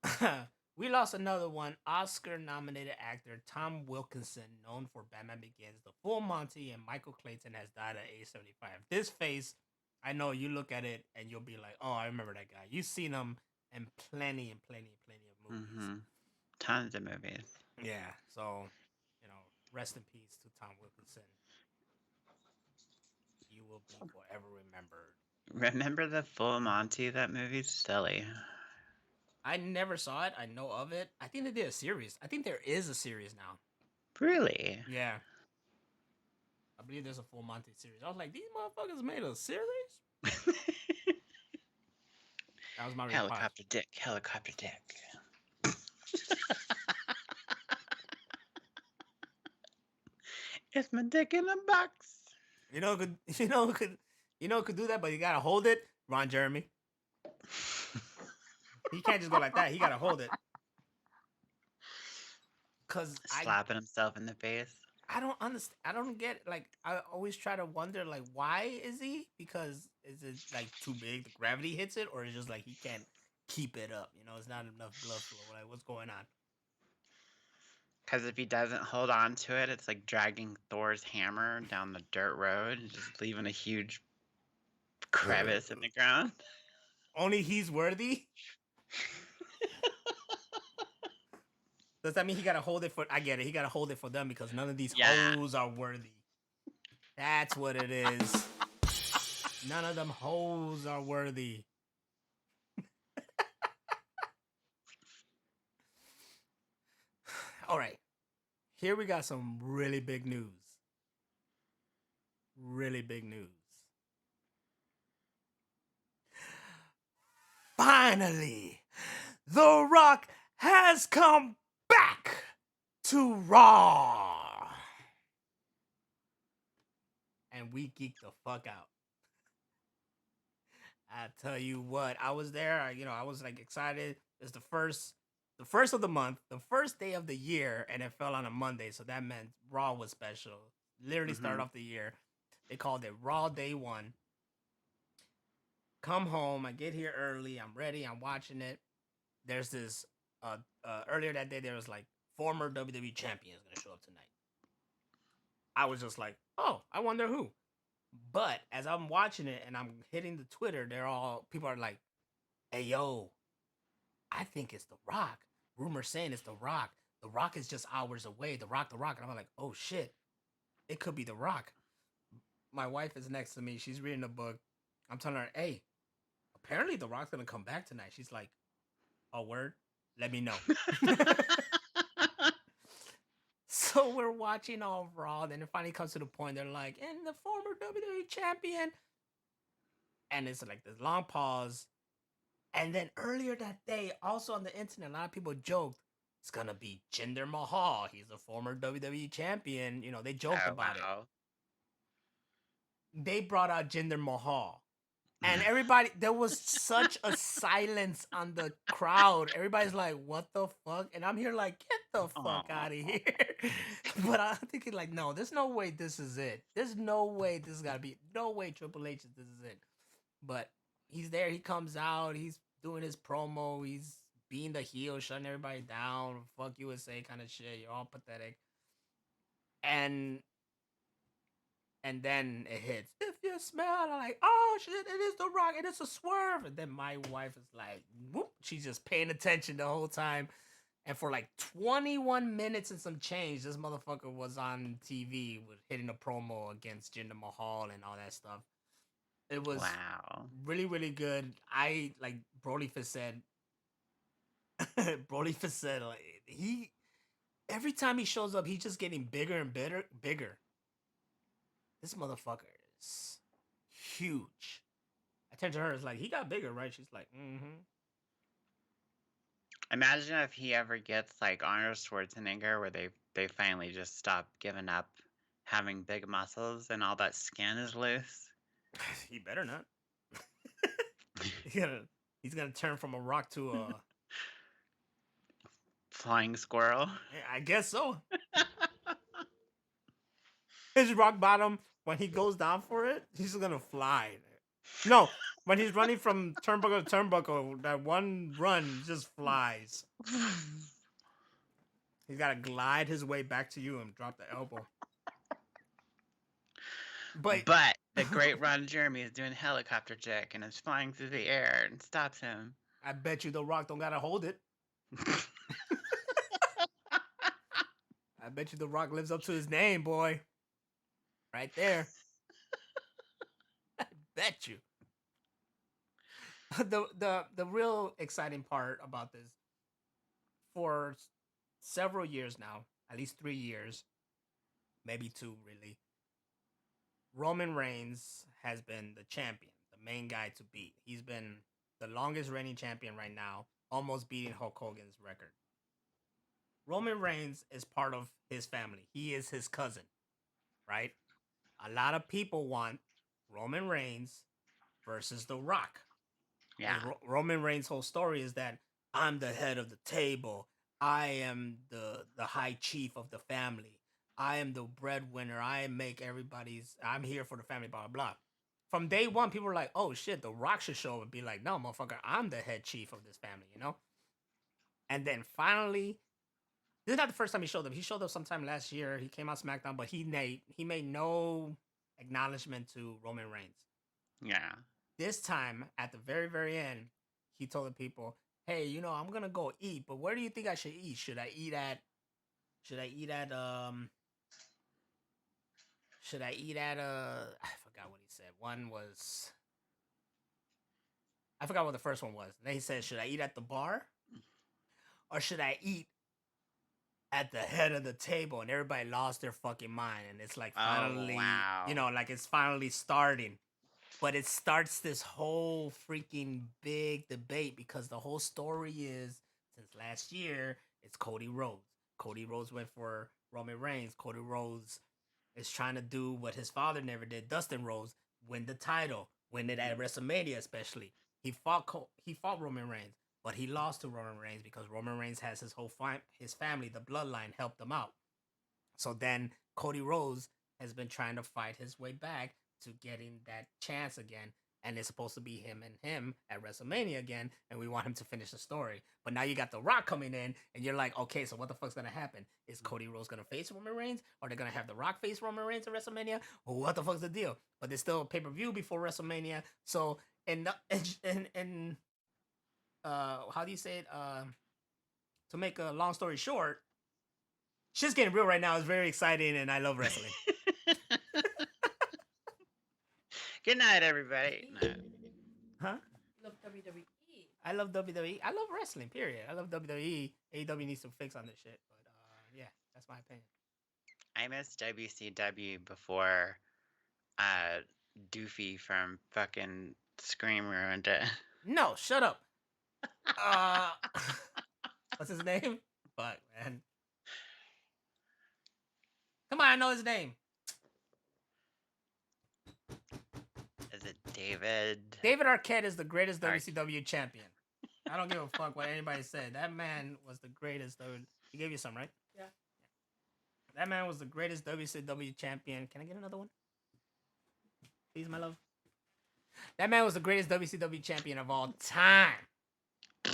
on that. We lost another one. Oscar-nominated actor Tom Wilkinson, known for Batman Begins, The Full Monty, and Michael Clayton, has died at age 75. This face, I know you look at it and you'll be like, oh, I remember that guy. You've seen him in plenty of movies. Tons of movies. Yeah, so, rest in peace to Tom Wilkinson. You will be forever remembered. Remember The Full Monty? That movie's silly. I never saw it. I know of it. I think they did a series. I think there is a series now. Really? Yeah. I believe there's a Full Monty series. I was like, these motherfuckers made a series? That was my reply. Helicopter dick. It's my dick in a box. You know who could do that, but you gotta hold it? Ron Jeremy. He can't just go like that. He gotta hold it. Cause Slapping himself in the face. I don't understand. I don't get like. I always try to wonder like why is he? Because is it like too big? The gravity hits it, or is it just like he can't keep it up? It's not enough blood flow. Like what's going on? Because if he doesn't hold on to it, it's like dragging Thor's hammer down the dirt road and just leaving a huge crevice in the ground. Only he's worthy. Does that mean he gotta hold it for? I get it. He gotta hold it for them because none of these hoes are worthy. That's what it is. None of them hoes are worthy. All right. Here we got some really big news. really big news. Finally, The Rock has come back to Raw. And we geeked the fuck out. I tell you what, I was there. I was like excited. It's the first of the month, the first day of the year, and it fell on a Monday, so that meant Raw was special. Literally started off the year. They called it Raw Day 1. Come home, I get here early, I'm ready, I'm watching it. There's this earlier that day there was like former WWE champions gonna show up tonight. I was just like, oh, I wonder who. But as I'm watching it and I'm hitting the Twitter, people are like, hey yo, I think it's The Rock. Rumors saying it's The Rock. The Rock is just hours away. The Rock. And I'm like, oh shit, it could be The Rock. My wife is next to me. She's reading a book. I'm telling her, hey, apparently The Rock's gonna come back tonight. She's like, oh, word? Let me know. So we're watching all Raw. Then it finally comes to the point. They're like, and the former WWE champion. And it's like this long pause. And then earlier that day, also on the internet, a lot of people joked, it's going to be Jinder Mahal. He's a former WWE champion. They joked about it. They brought out Jinder Mahal. And everybody, there was such a silence on the crowd. Everybody's like, what the fuck? And I'm here like, get the fuck out of here. But I'm thinking like, no, there's no way this is it. There's no way this is got to be, no way Triple H, this is it. But he's there. He comes out. He's doing his promo. He's being the heel, shutting everybody down. Fuck USA kind of shit. You're all pathetic. And then it hits. If you smell, I'm like, oh shit, it is The Rock, and it's a swerve. And then my wife is like, whoop, she's just paying attention the whole time. And for like 21 minutes and some change, this motherfucker was on TV with hitting a promo against Jinder Mahal and all that stuff. It was really, really good. I like Broly Fist said. Broly Fist said like, every time he shows up, he's just getting bigger and bigger. This motherfucker is huge. I turned to her, it's like, he got bigger, right? She's like, mm-hmm. Imagine if he ever gets like Arnold Schwarzenegger, where they finally just stop giving up having big muscles and all that skin is loose. He better not. He's gonna turn from a rock to a flying squirrel. I guess so. His rock bottom, when he goes down for it, he's gonna fly. No, when he's running from turnbuckle to turnbuckle, that one run just flies. He's gotta glide his way back to you and drop the elbow. But the great Ron Jeremy is doing helicopter jack and is flying through the air and stops him. I bet you The Rock don't gotta hold it. I bet you The Rock lives up to his name, boy. Right there. I bet you. The real exciting part about this, for several years now, at least 3 years, maybe 2 really, Roman Reigns has been the champion, the main guy to beat. He's been the longest reigning champion right now, almost beating Hulk Hogan's record. Roman Reigns is part of his family. He is his cousin, right? A lot of people want Roman Reigns versus The Rock. Yeah. Roman Reigns' whole story is that I'm the head of the table. I am the high chief of the family. I am the breadwinner. I'm here for the family, blah, blah, blah. From day one, people were like, oh shit, The Rock should show up and be like, no, motherfucker, I'm the head chief of this family, And then finally, this is not the first time he showed up. He showed up sometime last year. He came out SmackDown, but he made no acknowledgement to Roman Reigns. Yeah. This time, at the very, very end, he told the people, hey, I'm going to go eat, but where do you think I should eat? Should I eat at I forgot what he said. I forgot what the first one was. Then he said, should I eat at the bar? Or should I eat at the head of the table, and everybody lost their fucking mind, and it's like Oh, finally, wow. like it's finally starting. But it starts this whole freaking big debate because the whole story is since last year, it's Cody Rhodes. Cody Rhodes went for Roman Reigns. Cody Rhodes is trying to do what his father never did. Dustin Rhodes win the title, win it at WrestleMania, especially. He fought Roman Reigns, but he lost to Roman Reigns because Roman Reigns has his family, the bloodline, helped him out. So then Cody Rhodes has been trying to fight his way back to getting that chance again. And it's supposed to be him and him at WrestleMania again. And we want him to finish the story. But now you got The Rock coming in, and you're like, okay, so what the fuck's going to happen? Is Cody Rhodes going to face Roman Reigns? Are they going to have The Rock face Roman Reigns at WrestleMania? Or what the fuck's the deal? But there's still a pay per view before WrestleMania. So, how do you say it? To make a long story short, shit's getting real right now. It's very exciting, and I love wrestling. Good night, everybody. No. Huh? Love WWE. I love WWE. I love wrestling, period. I love WWE. AEW needs to fix on this shit. But yeah, that's my opinion. I missed WCW before Doofy from fucking Scream ruined it. No, shut up. What's his name? Fuck, man. Come on, I know his name. Is it David? David Arquette is the greatest WCW champion. I don't give a fuck what anybody said. That man was the greatest. He gave you some, right? Yeah. That man was the greatest WCW champion. Can I get another one? Please, my love. That man was the greatest WCW champion of all time.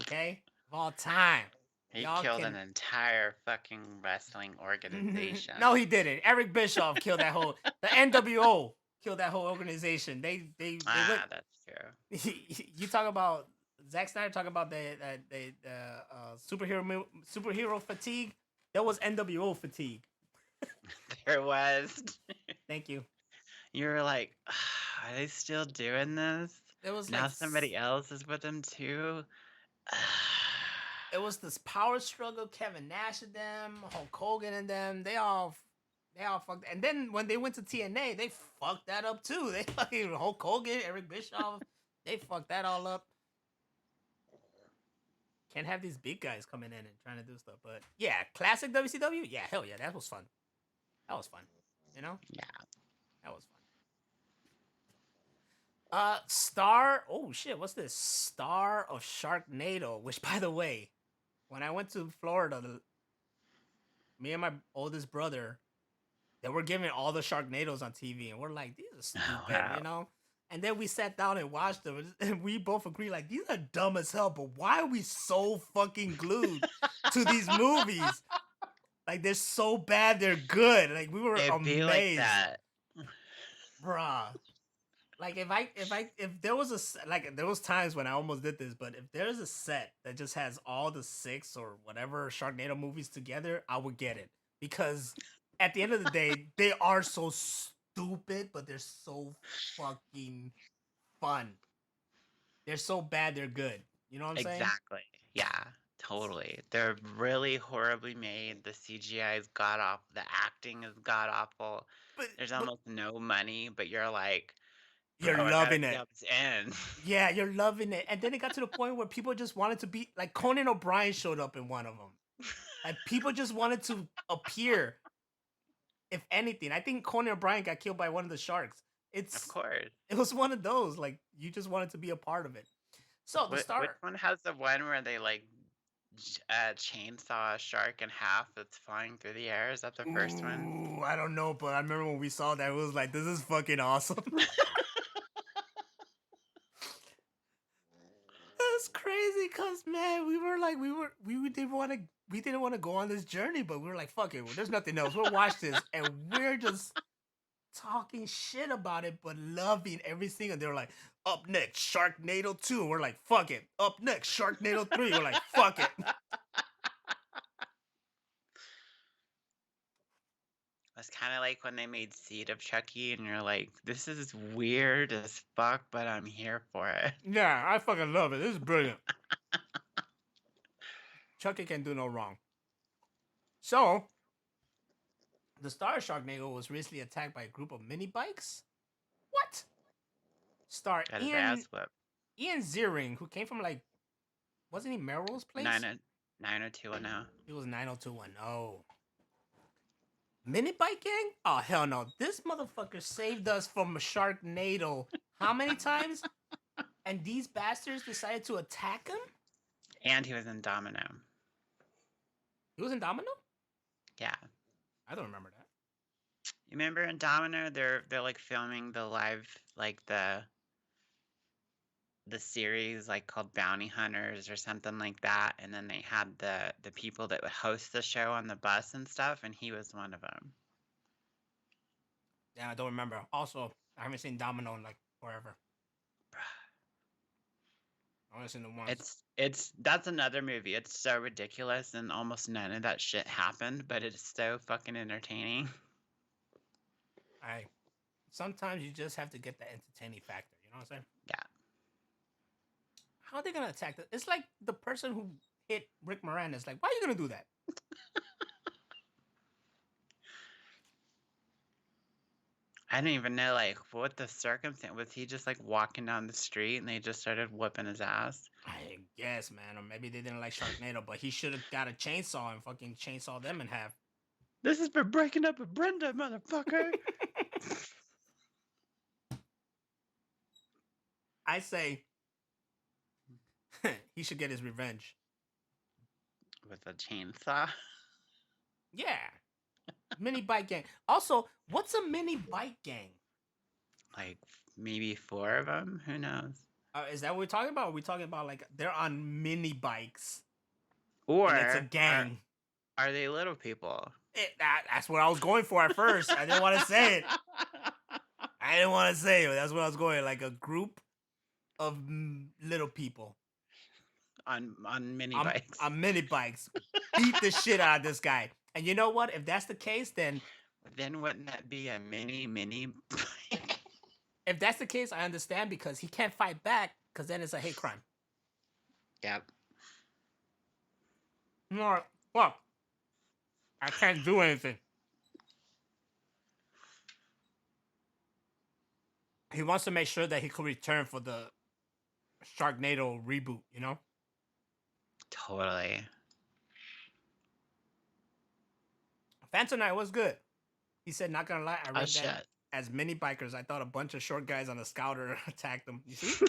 Okay? Of all time. He Y'all killed can- an entire fucking wrestling organization. No, he didn't. Eric Bischoff killed that whole. The NWO killed that whole organization. They That's true. you talk about Zack Snyder talking about the superhero fatigue. There was NWO fatigue. There was. Thank you. You were like, are they still doing this? There was Now like somebody else is with them too. It was this power struggle. Kevin Nash and them, Hulk Hogan and them. They all fucked. And then when they went to TNA, they fucked that up too. They fucking Hulk Hogan, Eric Bischoff. They fucked that all up. Can't have these big guys coming in and trying to do stuff. But yeah, classic WCW. Yeah, hell yeah, that was fun. That was fun. You know? Yeah. That was fun. Star. Oh shit, what's this? Star of Sharknado. Which, by the way, when I went to Florida, me and my oldest brother, they were giving all the Sharknadoes on TV, and we're like, these are stupid, wow. you know? And then we sat down and watched them, and we both agreed, like, these are dumb as hell, but why are we so fucking glued to these movies? Like, they're so bad, they're good. Like, we were It'd amazed. be like that. Bruh. Like, if there was there was times when I almost did this, but if there's a set that just has all the 6 or whatever Sharknado movies together, I would get it. Because at the end of the day, they are so stupid, but they're so fucking fun. They're so bad, they're good. You know what I'm saying? Exactly. Yeah, totally. They're really horribly made. The CGI is god awful. The acting is god awful. There's almost no money, but you're like, you're bro, loving I it. gotta see how this ends. Yeah, you're loving it. And then it got to the point where people just wanted to be like Conan O'Brien showed up in one of them. Like people just wanted to appear. If anything, I think Conan O'Brien got killed by one of the sharks. Of course. It was one of those. Like you just wanted to be a part of it. So the Which star. one has the one where they like chainsaw a shark in half that's flying through the air? Is that the first one? Ooh, I don't know, but I remember when we saw that, it was like, this is fucking awesome. That's crazy, cause man, we didn't want to go on this journey, but we were like, fuck it, there's nothing else. We'll watch this, and we're just talking shit about it, but loving every single. They were like, up next, Sharknado 2. And we're like, fuck it. Up next, Sharknado 3. We're like, fuck it. It's kind of like when they made Seed of Chucky, and you're like, this is weird as fuck, but I'm here for it. Yeah, I fucking love it. This is brilliant. Chucky can do no wrong. So, the star of Sharknado was recently attacked by a group of mini bikes. What? Star Got his ass whipped. Ian Ziering, who came from like, wasn't he Melrose Place? 90210. He was 90210. Mini bike gang? Oh hell no! This motherfucker saved us from a Sharknado. How many times? And these bastards decided to attack him. And he was in Domino. He was in Domino? Yeah. I don't remember that. You remember in Domino, they're like filming the live, like the series like called Bounty Hunters or something like that, and then they had the people that would host the show on the bus and stuff, and he was one of them. Yeah, I don't remember. Also, I haven't seen Domino in like forever. I only seen it once. That's another movie. It's so ridiculous, and almost none of that shit happened, but it's so fucking entertaining. Sometimes you just have to get the entertaining factor. You know what I'm saying? Yeah. How are they gonna attack this? It's like the person who hit Rick Moranis. Like, why are you gonna do that? I don't even know, like, what the circumstance was. He just like walking down the street, and they just started whipping his ass. I guess, man, or maybe they didn't like Sharknado, but he should have got a chainsaw and fucking chainsaw them in half. This is for breaking up with Brenda, motherfucker. I say he should get his revenge. With a chainsaw? Yeah. Mini bike gang. Also, what's a mini bike gang? Like, maybe 4 of them? Who knows? Is that what we're talking about? Or are we talking about like they're on mini bikes? Or and it's a gang. Are they little people? That's what I was going for at first. I didn't want to say it. That's what I was going. Like a group of little people on mini bikes. On mini bikes, beat the shit out of this guy. And you know what? If that's the case, then wouldn't that be a mini bike? If that's the case, I understand because he can't fight back because then it's a hate crime. Yep. No, well, I can't do anything. He wants to make sure that he could return for the Sharknado reboot, you know? Totally. Phantom Knight was good. He said, not gonna lie, I read that shit. as mini bikers. I thought a bunch of short guys on a scouter attacked them. You see?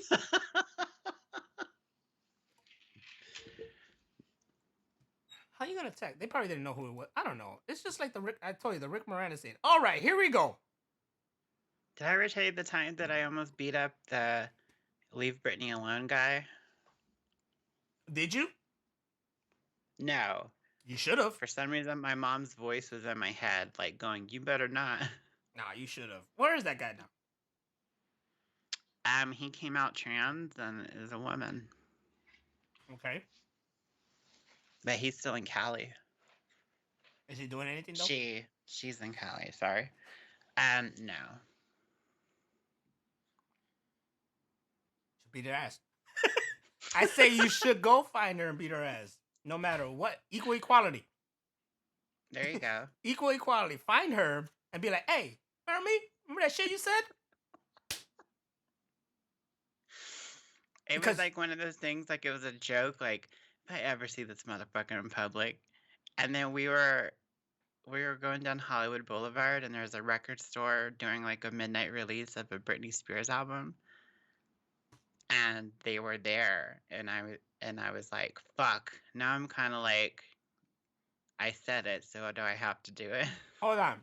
How you gonna attack? They probably didn't know who it was. I don't know. It's just like I told you, the Rick Moranis scene. All right, here we go. Did I ever tell you the time that I almost beat up the Leave Britney Alone guy? Did you? No. You should have. For some reason, my mom's voice was in my head, like going, "You better not." Nah, you should have. Where is that guy now? He came out trans and is a woman. Okay. But he's still in Cali. Is he doing anything though? She's in Cali, sorry. No. Should beat her ass. I say you should go find her and beat her ass. No matter what. Equal equality. There you go. Equal equality. Find her and be like, hey, remember me? Remember that shit you said? It was like one of those things, like it was a joke, like, if I ever see this motherfucker in public. And then we were going down Hollywood Boulevard, and there was a record store doing like a midnight release of a Britney Spears album. And they were there, and I was like, fuck. Now I'm kind of like, I said it, so do I have to do it? Hold on.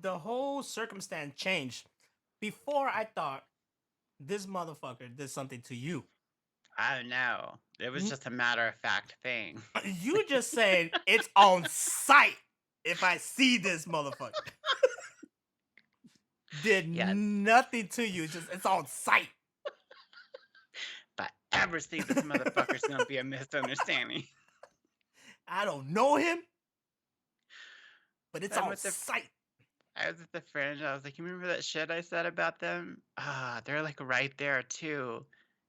The whole circumstance changed. Before I thought this motherfucker did something to you. I don't know. It was just a matter of fact thing. You just said it's on sight if I see this motherfucker. Did nothing to you. It's on sight. If I ever see this motherfucker's gonna be a misunderstanding. I don't know him, but it's on sight. I was with a friend, and I was like, you remember that shit I said about them? They're like right there too.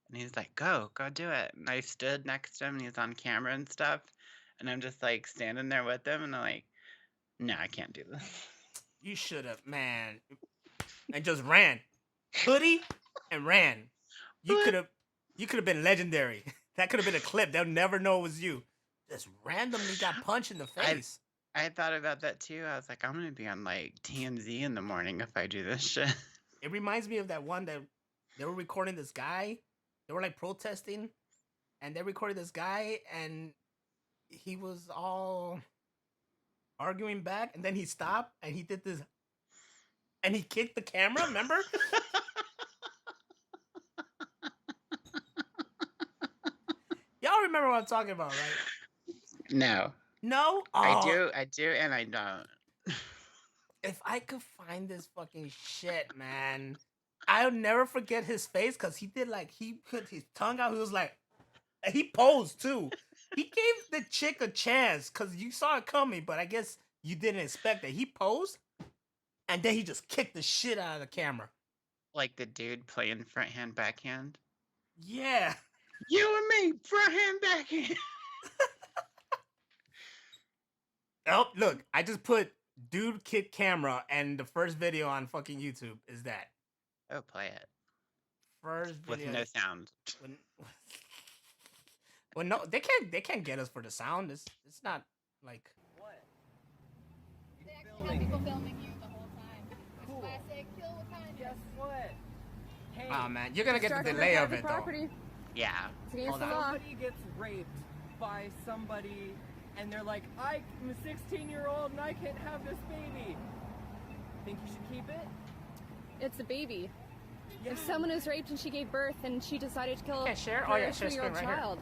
And he's like, go do it. And I stood next to him, and he's on camera and stuff. and I'm just like standing there with them, and I'm like, no, I can't do this. You should have, man, and just ran, hoodie, and ran. You could have been legendary. That could have been a clip. They'll never know it was you. Just randomly got punched in the face. I thought about that too. I was like, I'm gonna be on like TMZ in the morning if I do this shit. It reminds me of that one that they were recording this guy. They were like protesting, and they recorded this guy, and he was all arguing back, and then he stopped, and he did this, and he kicked the camera. Remember? Y'all remember what I'm talking about, right? No. No? I do, and I don't. If I could find this fucking shit, man, I'll never forget his face, because he did like, he put his tongue out, he was like, and he posed too. He gave the chick a chance, because you saw it coming, but I guess you didn't expect it. He posed, and then he just kicked the shit out of the camera. Like the dude playing front hand, backhand? Yeah. You and me, front hand, backhand. Oh, look, I just put dude kick camera, and the first video on fucking YouTube is that. Oh, play it. First With video. no sound. Well, no, they can't get us for the sound. It's not like. What? Have people filming you the whole time. It's Cool. classic. Kill what kind? Guess what? Hey, Oh man, you're gonna get the Destruction delay of private it though. property. Yeah. It's against Hold the on. law. somebody gets raped by somebody, and they're like, I'm a 16-year-old and I can't have this baby. Think you should keep it? It's a baby. Yeah. If someone is raped and she gave birth and she decided to kill Yeah, share. her Oh yeah, share screen 3-year-old right here. child,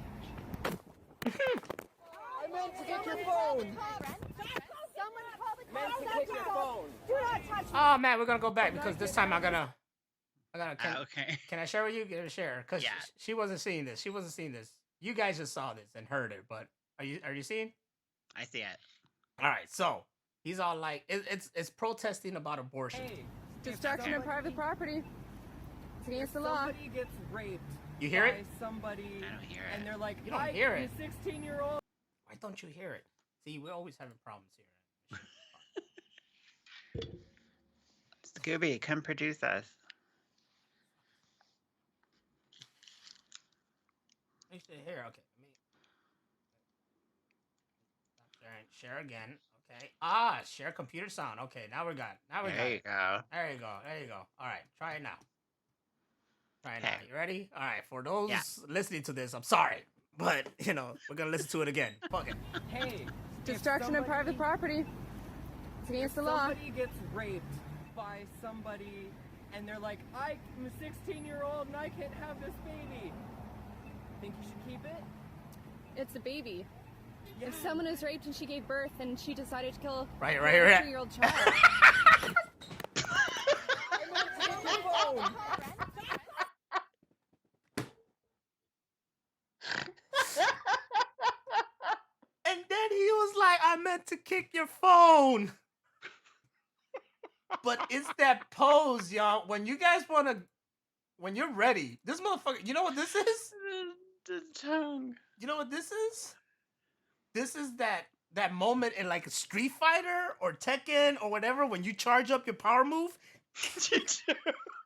I meant to get your phone. Meant to get your phone. Do not touch me. Oh man, we're gonna go back because this time I gotta. Okay. Can I share with you? Get a share because Yeah. she wasn't seeing this. She wasn't seeing this. You guys just saw this and heard it, but are you seeing? I see it. All right, so he's all like, it's protesting about abortion. Hey, destruction of private property. It's against the law. somebody gets raped You hear by it? somebody, I don't hear and it. they're like, You don't I'm hear it. a 16-year-old. Why don't you hear it? See, we're always having problems here. Scooby, come produce us. You should hear. Okay, let me stop sharing. Share again. Okay. Ah, share computer sound. Okay, now we're good. Now we're There good. you go. There you go. There you go. All right, try it now. Try it now. Okay. You ready? All right. For those Yeah. listening to this, I'm sorry, but we're gonna listen to it again. Fuck it. Hey, Destruction of private property. It's against the law. somebody gets raped by somebody, and they're like, I'm a 16-year-old and I can't have this baby. Think you should keep it? It's a baby. Yeah. If someone is raped and she gave birth and she decided to kill Right her here. 3-year-old child, I meant to get your phone. And then he was like, I meant to kick your phone. But it's that pose, y'all. When you guys when you're ready, this motherfucker, you know what this is? The tongue. You know what this is? This is that moment in like a Street Fighter or Tekken or whatever when you charge up your power move.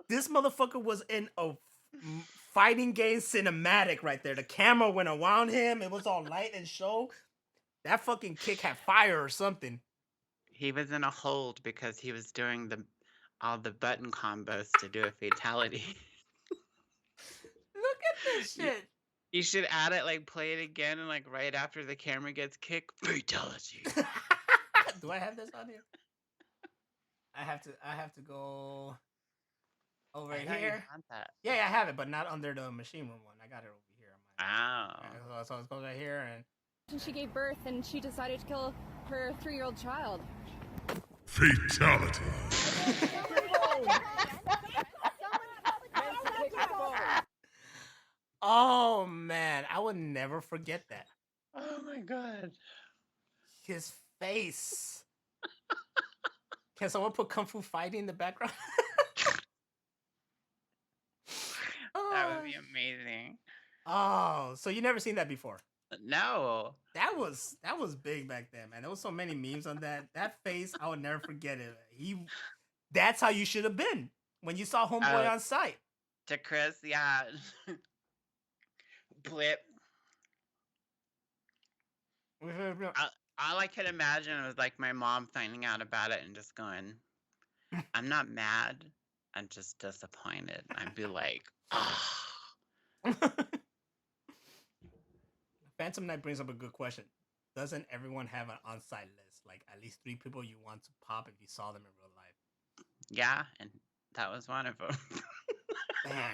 This motherfucker was in a fighting game cinematic right there. The camera went around him. It was all light and show. That fucking kick had fire or something. He was in a hold because he was doing all the button combos to do a fatality. Look at this shit. You should add it, like play it again, and like right after the camera gets kicked, fatality. Do I have this on here? I have to go over I thought you here. had that. Yeah, I have it, but not under the machine room one. I got it over here. On my, Wow. so it goes right here and and she gave birth and she decided to kill her 3-year-old child. Fatality. oh man, I would never forget that. Oh my god. His face. Can someone put Kung Fu Fighting in the background? That would be amazing. Oh, so you never seen that before? No. That was big back then, man. There was so many memes on that. That face, I would never forget it. That's how you should have been when you saw Homeboy on site. To Chris, yeah. Blip. All I could imagine was like my mom finding out about it and just going, I'm not mad. I'm just disappointed. I'd be like, Phantom Knight brings up a good question. Doesn't everyone have an on-site list? Like at least 3 people you want to pop if you saw them in real life? yeah, and that was one of them. Man.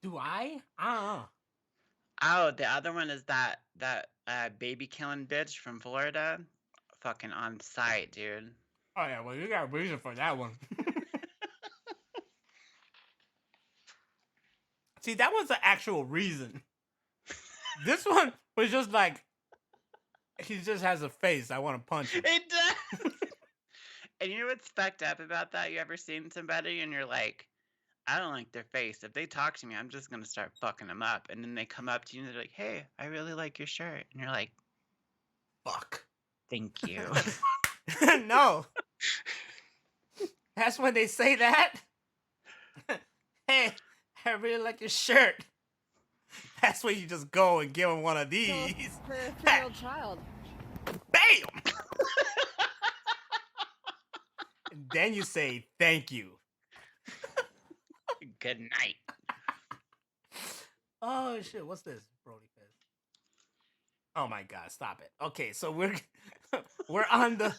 Do I? I don't know. Oh, the other one is that baby killing bitch from Florida. Fucking on site, dude. Oh yeah, well you got a reason for that one. See, that was the actual reason. This one was just like, he just has a face. I want to punch him. It does. And you know what's fucked up about that? You ever seen somebody and you're like, I don't like their face. If they talk to me, I'm just gonna start fucking them up. And then they come up to you and they're like, hey, I really like your shirt. And you're like, fuck. Thank you. No. That's when they say that. Hey, I really like your shirt. That's when you just go and give them one of these. Her 3-year-old child. Bam! And then you say, thank you. Good night. Oh, shit. What's this, Brody Fizz? Oh, my God. Stop it. Okay, so we're on the...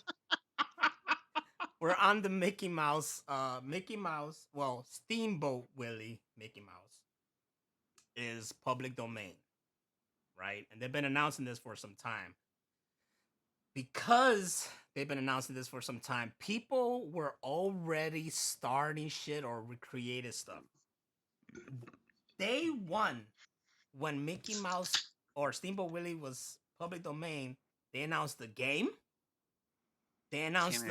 We're on the Mickey Mouse, well, Steamboat Willie Mickey Mouse is public domain, right? And they've been announcing this for some time. Because they've been announcing this for some time, people were already starting shit or recreated stuff. Day one, when Mickey Mouse or Steamboat Willie was public domain, they announced the game. They announced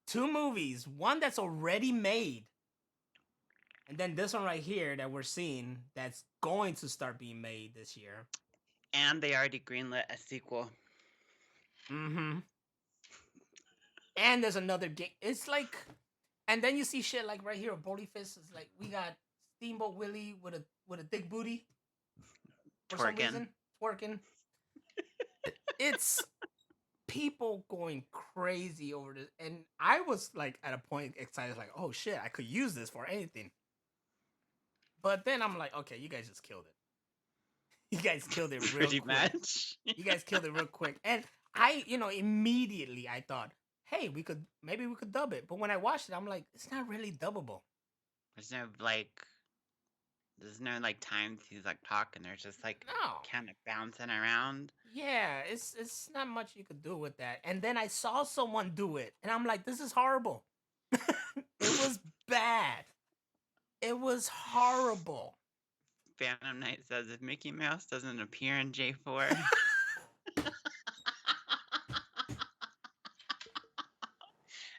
two movies, one that's already made, and then this one right here that we're seeing that's going to start being made this year. And they already greenlit a sequel. Mm-hmm. And there's another game. It's like, and then you see shit like right here, Brody Fist is like, we got Steamboat Willie with a thick booty. For some reason, twerking. It's people going crazy over this, and I was like at a point excited, like, oh shit, I could use this for anything. But then I'm like, okay, you guys just killed it. You guys killed it real Pretty quick. much. You guys killed it real quick. And I, immediately I thought, hey, maybe we could dub it. But when I watched it, I'm like, it's not really dubbable. There's no times he's like talking. There's just like kind of bouncing around. Yeah, it's not much you could do with that. And then I saw someone do it, and I'm like, this is horrible. It was bad. It was horrible. Phantom Knight says if Mickey Mouse doesn't appear in J4.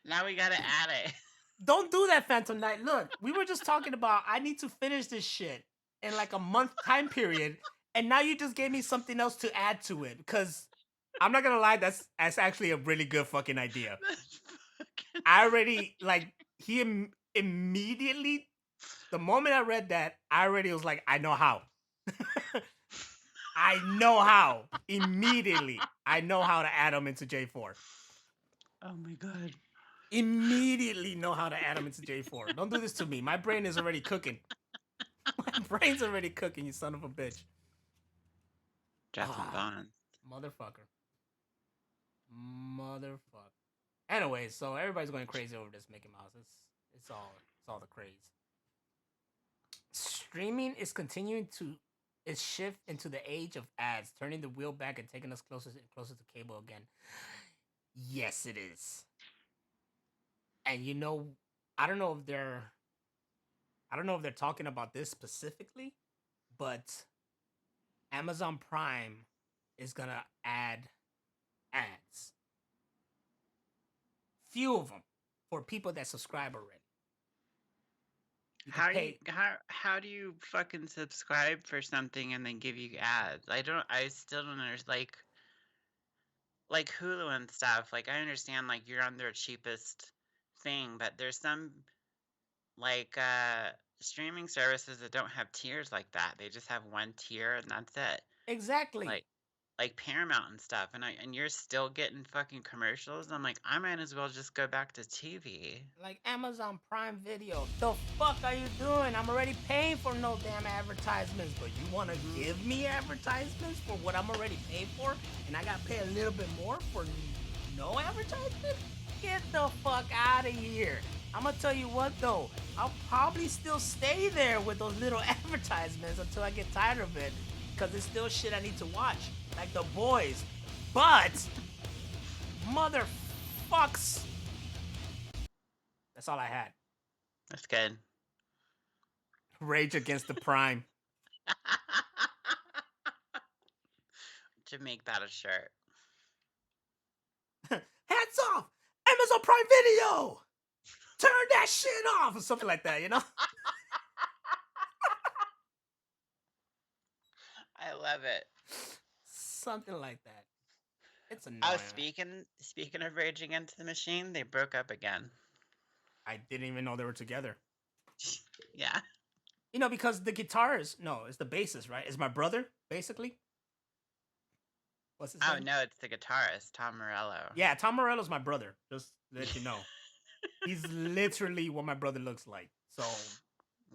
Now we gotta add it. Don't do that, Phantom Knight. Look, we were just talking about I need to finish this shit in like a month time period, and now you just gave me something else to add to it. Because I'm not gonna lie, that's actually a really good fucking idea. I already immediately, the moment I read that, I already was like, I know how. I know how. Immediately, I know how to add them into J4. Oh my god. Immediately know how to add them into J4. Don't do this to me. My brain is already cooking. My brain's already cooking, you son of a bitch. Dropping bombs. Motherfucker. Anyway, so everybody's going crazy over this Mickey Mouse. It's all the craze. Streaming is continuing its shift into the age of ads, turning the wheel back and taking us closer and closer to cable again. Yes, it is. And I don't know if they're talking about this specifically, but Amazon Prime is gonna add ads. Few of them for people that subscribe already. You can pay. How do you fucking subscribe for something and then give you ads? I still don't understand. Like Hulu and stuff. Like I understand like you're on their cheapest thing, but there's some like streaming services that don't have tiers like that. They just have one tier and that's it. Exactly. Like Paramount and stuff, and you're still getting fucking commercials. I'm like, I might as well just go back to TV. Like Amazon Prime Video. The fuck are you doing? I'm already paying for no damn advertisements, but you want to give me advertisements for what I'm already paying for, and I got to pay a little bit more for no advertisement? Get the fuck out of here. I'm gonna tell you what though, I'll probably still stay there with those little advertisements until I get tired of it, because it's still shit I need to watch, like The Boys. But motherfucks. That's all I had. That's good. Rage Against the Prime. To make that a shirt. Hats off! Amazon Prime Video! Turn that shit off! Or something like that, you know? I love it. Something like that. It's annoying. Oh, speaking of Rage Against the Machine, they broke up again. I didn't even know they were together. Yeah. You know, because the guitarist, no, it's the bassist, right? It's my brother, basically. What's his name? Oh, no, it's the guitarist, Tom Morello. Yeah, Tom Morello's my brother, just to let you know. He's literally what my brother looks like. So,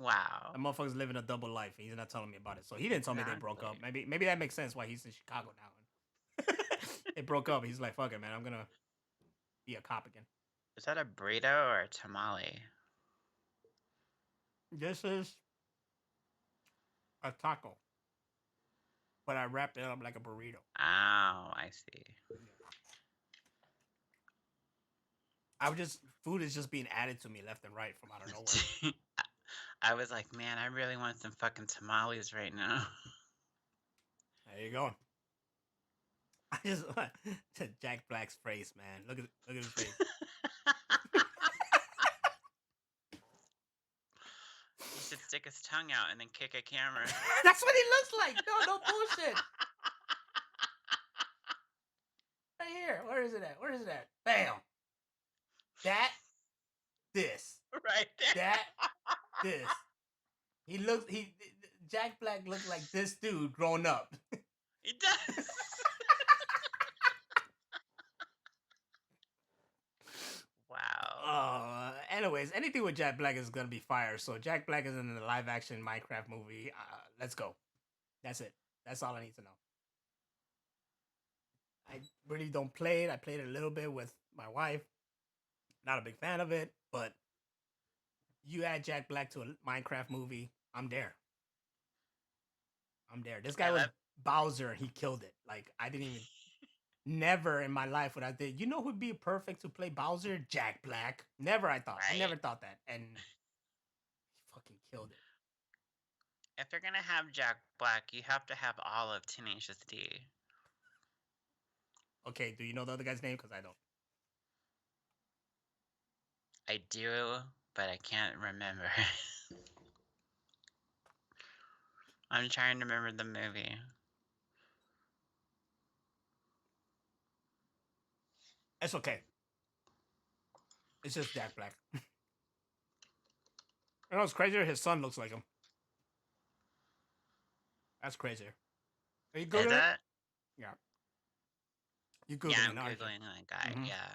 wow. that motherfucker's living a double life. He's not telling me about it. So, he didn't tell me they broke up. Maybe that makes sense why he's in Chicago now. They broke up. He's like, fuck it, man. I'm going to be a cop again. Is that a burrito or a tamale? This is a taco. But I wrapped it up like a burrito. Oh, I see. Food is just being added to me left and right from out of nowhere. I was like, man, I really want some fucking tamales right now. There you go. I just want Jack Black's face, man. Look at his face. He should stick his tongue out and then kick a camera. That's what he looks like. No bullshit. Right here. Where is it at? Bam. That. This. Right there. That. This. Jack Black looks like this dude grown up. He does. Wow. Anyways, anything with Jack Black is gonna be fire. So Jack Black is in the live action Minecraft movie. Let's go. That's it. That's all I need to know. I really don't play it. I played it a little bit with my wife. Not a big fan of it, but you add Jack Black to a Minecraft movie, I'm there. This guy was Bowser, and he killed it. Like, I didn't even... Never in my life would I think, you know who'd be perfect to play Bowser? Jack Black. Never I thought. Right. I never thought that. And he fucking killed it. If you're going to have Jack Black, you have to have all of Tenacious D. Okay, do you know the other guy's name? Because I don't. I do, but I can't remember. I'm trying to remember the movie. It's okay. It's just Jack Black. You know what's crazier? His son looks like him. That's crazier. Are you Googling it? Yeah. You Googling it? Yeah, I'm Googling that guy. Mm-hmm. Yeah,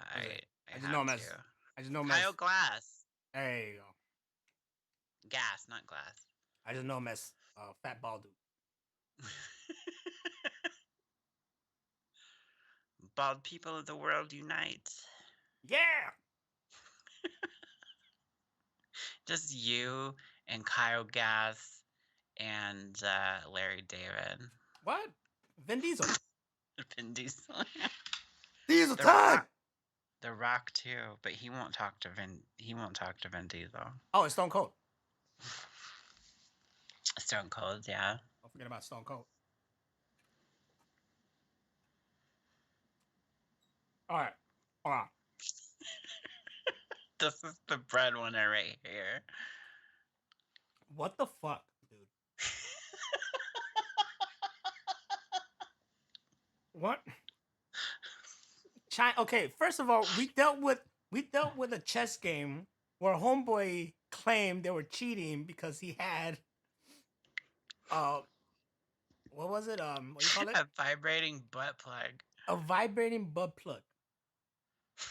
I just know him as... I just know him Kyle Glass. There you go. Gas, not glass. I just know him as Fat Bald Dude. Bald people of the world unite. Yeah! Just you and Kyle Gass and Larry David. What? Vin Diesel. Vin Diesel. Diesel time! The Rock too, but he won't talk to Vin Diesel. Oh, it's Stone Cold. Stone Cold, yeah. Don't forget about Stone Cold. All right. Hold on. This is the breadwinner right here. What the fuck, dude? What? Okay, first of all, we dealt with a chess game where homeboy claimed they were cheating because he had what was it? What do you call it? A vibrating butt plug. A vibrating butt plug.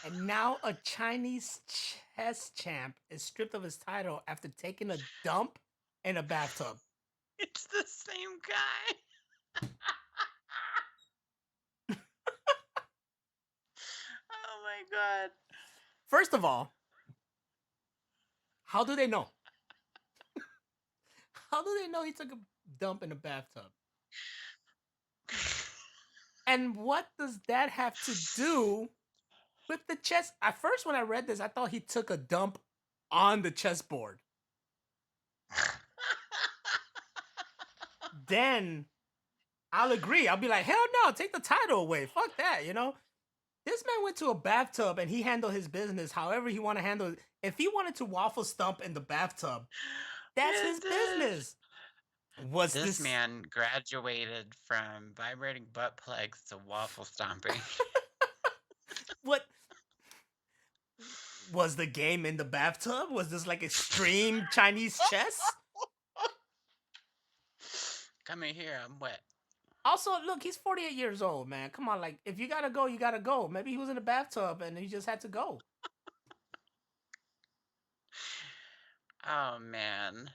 And now a Chinese chess champ is stripped of his title after taking a dump in a bathtub. It's the same guy. Oh my god. First of all, how do they know? How do they know he took a dump in a bathtub? And what does that have to do with the chess? At first, when I read this, I thought he took a dump on the chessboard. Then I'll agree. I'll be like, hell no, take the title away. Fuck that, you know? This man went to a bathtub and he handled his business however he want to handle it. If he wanted to waffle stump in the bathtub, that's his business. This man graduated from vibrating butt plugs to waffle stomping. What? Was the game in the bathtub? Was this like extreme Chinese chess? Come in here, I'm wet. Also, look, he's 48 years old, man. Come on, like, if you gotta go, you gotta go. Maybe he was in the bathtub and he just had to go. Oh, man.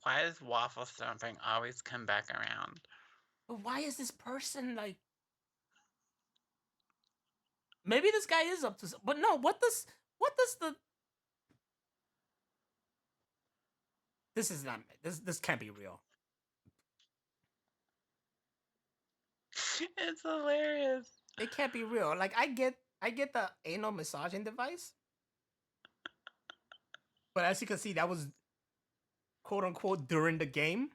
Why does waffle stomping always come back around? But why is this person, like... Maybe this guy is up to... But no, what does the... This is not... This can't be real. It's hilarious. It can't be real. Like, I get the anal massaging device. But as you can see, that was quote unquote during the game.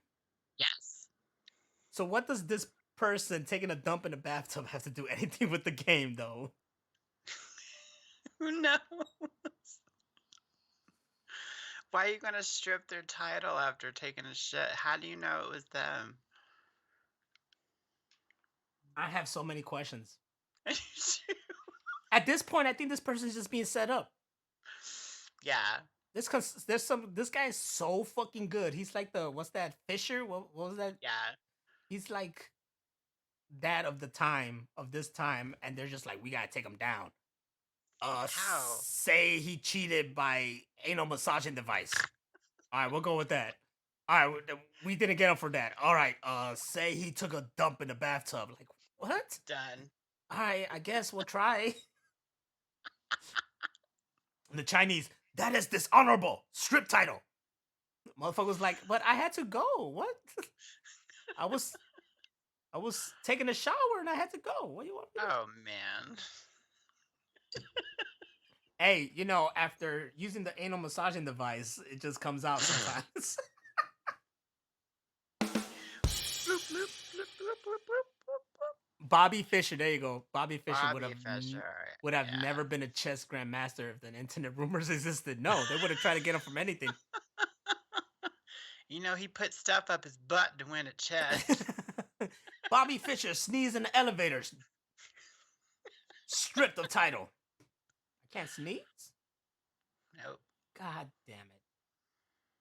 Yes. So what does this person taking a dump in the bathtub have to do anything with the game, though? Who knows? Why are you gonna strip their title after taking a shit? How do you know it was them? I have so many questions. At this point, I think this person is just being set up. Yeah. This guy is so fucking good. He's like what's that, Fisher? What was that? Yeah. He's like that of this time, and they're just like, we gotta take him down. How? Say he cheated by anal massaging device. All right, we'll go with that. All right, we didn't get him for that. All right, say he took a dump in the bathtub. Like, what? Done. All right, I guess we'll try. The Chinese, that is dishonorable. Strip title. Motherfucker was like, but I had to go. What? I was taking a shower and I had to go. What do you want me to do? Oh, man. Hey, you know, after using the anal massaging device, it just comes out sometimes. Bobby Fischer, there you go. Bobby Fischer would have never been a chess grandmaster if the internet rumors existed. No, they would have tried to get him from anything. You know, he put stuff up his butt to win at chess. Bobby Fischer sneezed in the elevators. Stripped of title. I can't sneeze? Nope. God damn it.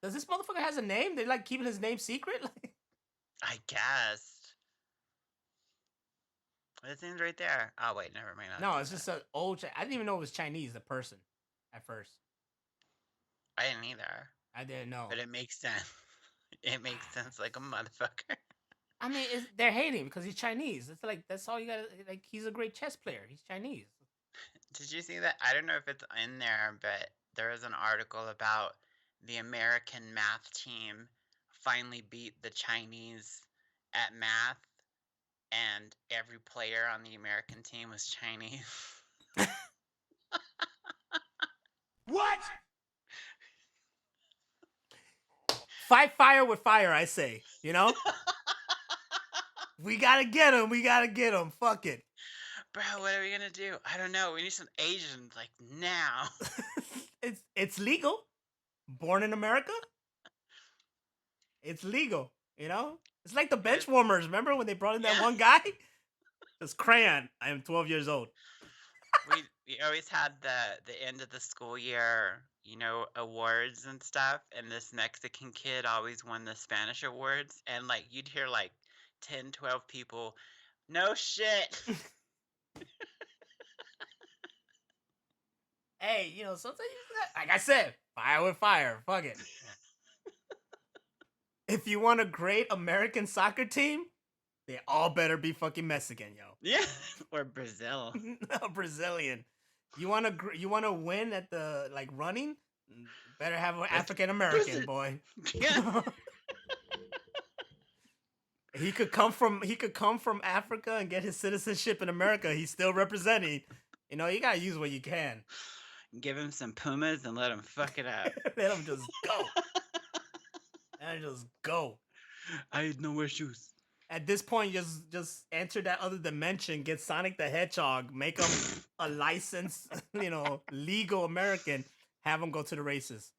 Does this motherfucker has a name? They like keeping his name secret? I guess. It seems right there. Oh, wait, never mind. No, it's just an old... I didn't even know it was Chinese, the person, at first. I didn't either. I didn't know. But it makes sense. It makes sense like a motherfucker. I mean, they're hating because he's Chinese. It's like, that's all you gotta... Like, he's a great chess player. He's Chinese. Did you see that? I don't know if it's in there, but there was an article about the American math team finally beat the Chinese at math, and every player on the American team was Chinese. What? Fight fire with fire, I say. You know? We gotta get him. We gotta get him. Fuck it. Bro, what are we gonna do? I don't know. We need some Asians, like, now. It's legal. Born in America? It's legal, you know? It's like the It bench was- warmers. Remember when they brought in that Yeah. one guy? It's crayon. I am 12 years old. we always had the end of the school year, awards and stuff, and this Mexican kid always won the Spanish awards, and like you'd hear like 10, 12 people, no shit. Hey, sometimes like I said, fire with fire. Fuck it. If you want a great American soccer team, they all better be fucking Mexican, yo. Yeah, or Brazil. No, Brazilian. You want to win at the like running? Better have an African American boy. Yeah. He could come from Africa and get his citizenship in America. He's still representing. You gotta use what you can. Give him some Pumas and let him fuck it up. Let him just go. And just go. I had no issues. At this point, just enter that other dimension, get Sonic the Hedgehog, make him a licensed, legal American, have him go to the races.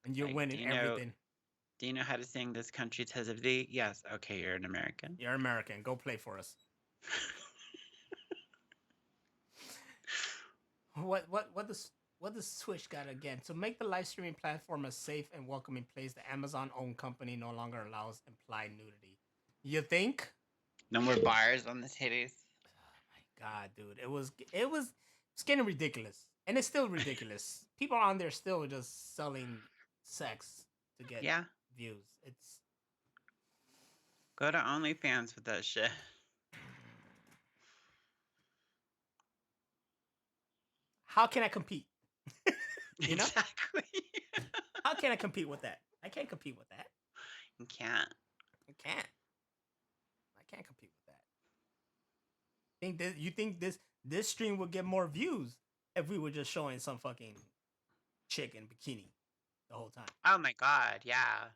And you're Like, winning everything. Do you know how to sing This Country Says of Thee? Yes. Okay, you're an American. You're American. Go play for us. What does Twitch got again? To make the live streaming platform a safe and welcoming place, the Amazon-owned company no longer allows implied nudity. You think? No more bars on the titties. Oh my god, dude. It's getting ridiculous. And it's still ridiculous. People on there still just selling sex to get views. It's Go to OnlyFans with that shit. how can I compete? You know? Exactly. How can I compete with that? I can't compete with that. You can't. I can't compete with that. You think this stream would get more views if we were just showing some fucking chick in bikini the whole time? Oh my god, yeah.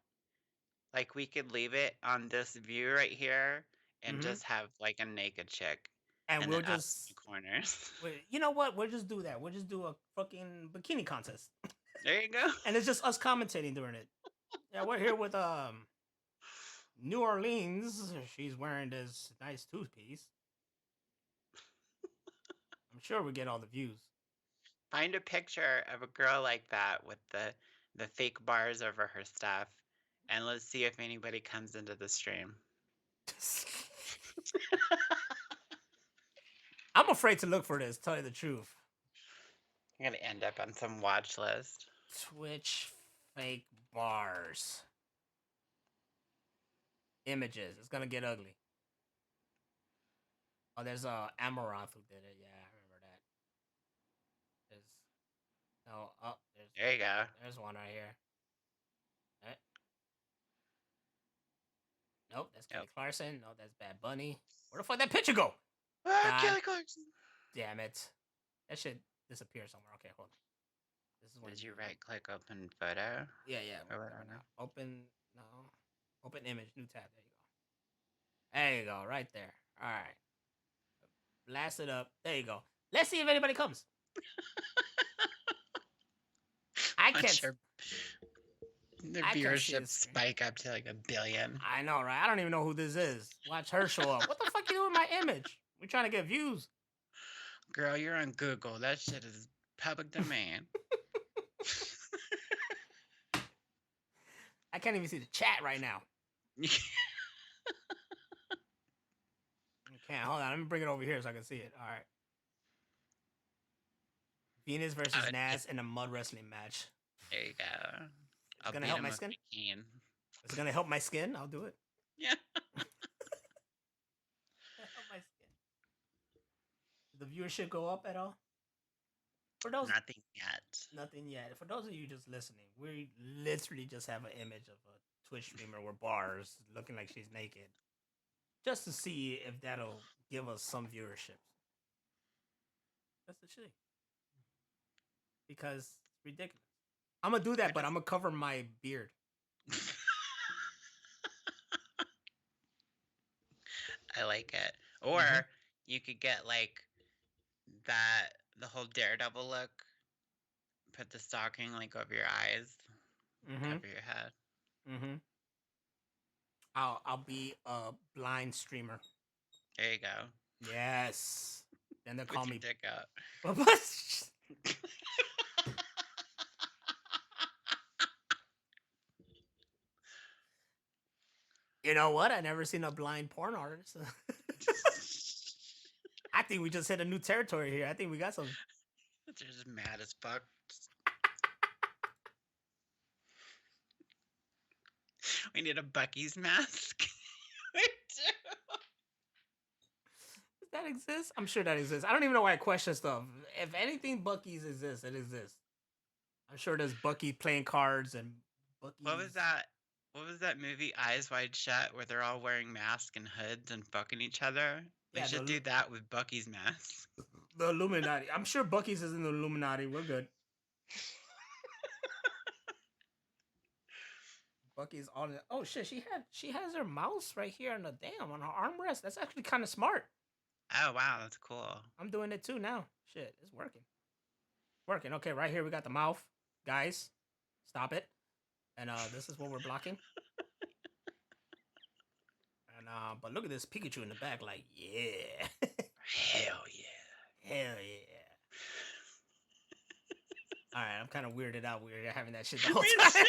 Like we could leave it on this view right here and just have like a naked chick. And we'll then us just in the corners. you know what? We'll just do that. We'll just do a fucking bikini contest. There you go. And it's just us commentating during it. Yeah, we're here with New Orleans. She's wearing this nice two-piece. I'm sure we get all the views. Find a picture of a girl like that with the fake bars over her stuff, and let's see if anybody comes into the stream. I'm afraid to look for this, tell you the truth. You're gonna end up on some watch list. Twitch fake bars. Images. It's gonna get ugly. Oh, there's Amaranth who did it. Yeah, I remember that. There you go. There's one right here. Right. Nope, that's Kelly Clarkson. No, that's Bad Bunny. Where the fuck did that picture go? Kelly Clarkson. Damn it. That shit disappear somewhere. Okay, hold on. This is Did you right click open photo? Yeah. Or whatever. Open image, new tab. There you go, right there. All right. Blast it up. There you go. Let's see if anybody comes. I can't. Their viewership spike up to like 1 billion. I know, right? I don't even know who this is. Watch her show up. What the fuck you doing with my image? We're trying to get views. Girl, you're on Google. That shit is public domain. I can't even see the chat right now. Okay, hold on. Let me bring it over here so I can see it. All right. Venus versus Naz in a mud wrestling match. There you go. It's gonna help my skin. It's gonna help my skin. I'll do it. Yeah. Help my skin. Did the viewership go up at all? For those, nothing yet. Nothing yet. For those of you just listening, we literally just have an image of a Twitch streamer with bars looking like she's naked, just to see if that'll give us some viewership. That's the shit. Because it's ridiculous. I'm gonna do that, but I'm gonna cover my beard. I like it. Or you could get like the whole Daredevil look. Put the stocking like over your eyes, cover your head. Mm-hmm. I'll be a blind streamer. There you go. Yes. Then they'll call With your me. dick out. You know what? I never seen a blind porn artist. I think we just hit a new territory here. I think we got some. They're just mad as fuck. We need a Bucky's mask. We do. Does that exist? I'm sure that exists. I don't even know why I question stuff. If anything Bucky's exists, it exists. I'm sure there's Bucky playing cards and Bucky's. What was that? What was that movie, Eyes Wide Shut, where they're all wearing masks and hoods and fucking each other? We Yeah, should do that with Bucky's mask. The Illuminati. I'm sure Bucky's is in the Illuminati. We're good. Bucky's on it. Oh shit, she has her mouse right here on on her armrest. That's actually kind of smart. Oh wow, that's cool. I'm doing it too now. Shit, it's working. Working. Okay, right here we got the mouth. Guys, stop it. And this is what we're blocking. And but look at this Pikachu in the back, like, yeah. Hell yeah. Hell yeah. Alright, I'm kind of weirded out. We're having that shit the whole time.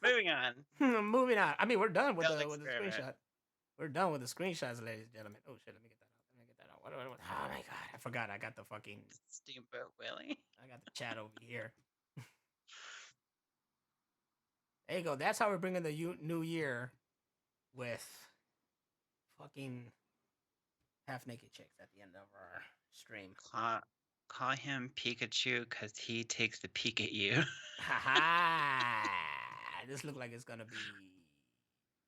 Moving on. Moving on. I mean, we're done with the experiment. screenshot. We're done with the screenshots, ladies and gentlemen. Oh shit, let me get that out. What? Oh my god, I forgot. I got the fucking Steamboat Willie. I got the chat over here. There you go. That's how we're bringing the new year with fucking half naked chicks at the end of our stream. Call him Pikachu because he takes the peek at you. Haha. This looks like it's gonna be.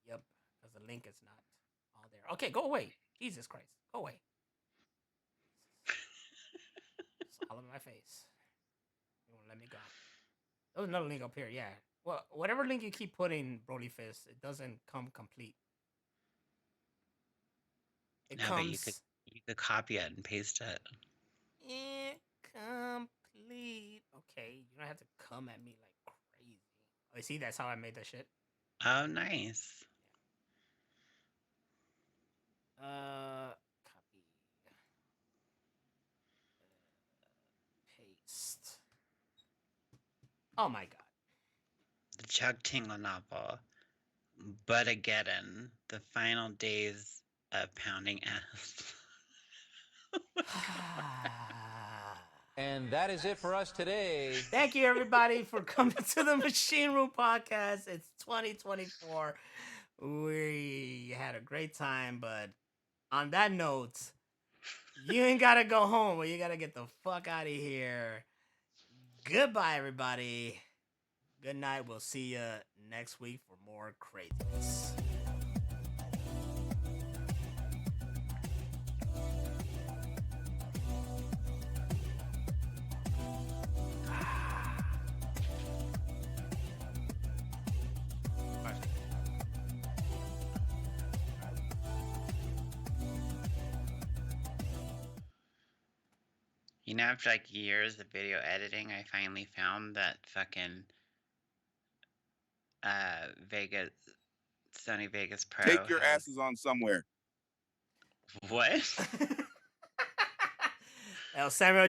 Yep, because the link is not all there. Okay, go away. Jesus Christ, go away. It's all in my face. You won't let me go. There's another link up here. Yeah. Well, whatever link you keep putting, Broly Fist, it doesn't come complete. It comes. But you could copy it and paste it. Incomplete. Okay, you don't have to come at me like crazy. Oh, you see, that's how I made that shit. Oh, nice. Copy. Paste. Oh my god. The Chuck Tingle novel. Buttageddon. The final days of pounding ass. And that is it for us today. Thank you, everybody, for coming to the Machine Room Podcast. It's 2024. We had a great time, but on that note, you ain't got to go home, but you got to get the fuck out of here. Goodbye, everybody. Good night. We'll see you next week for more craziness. You know, after like years of video editing, I finally found that fucking Sony Vegas Pro. Take your asses on somewhere. What? El Samuel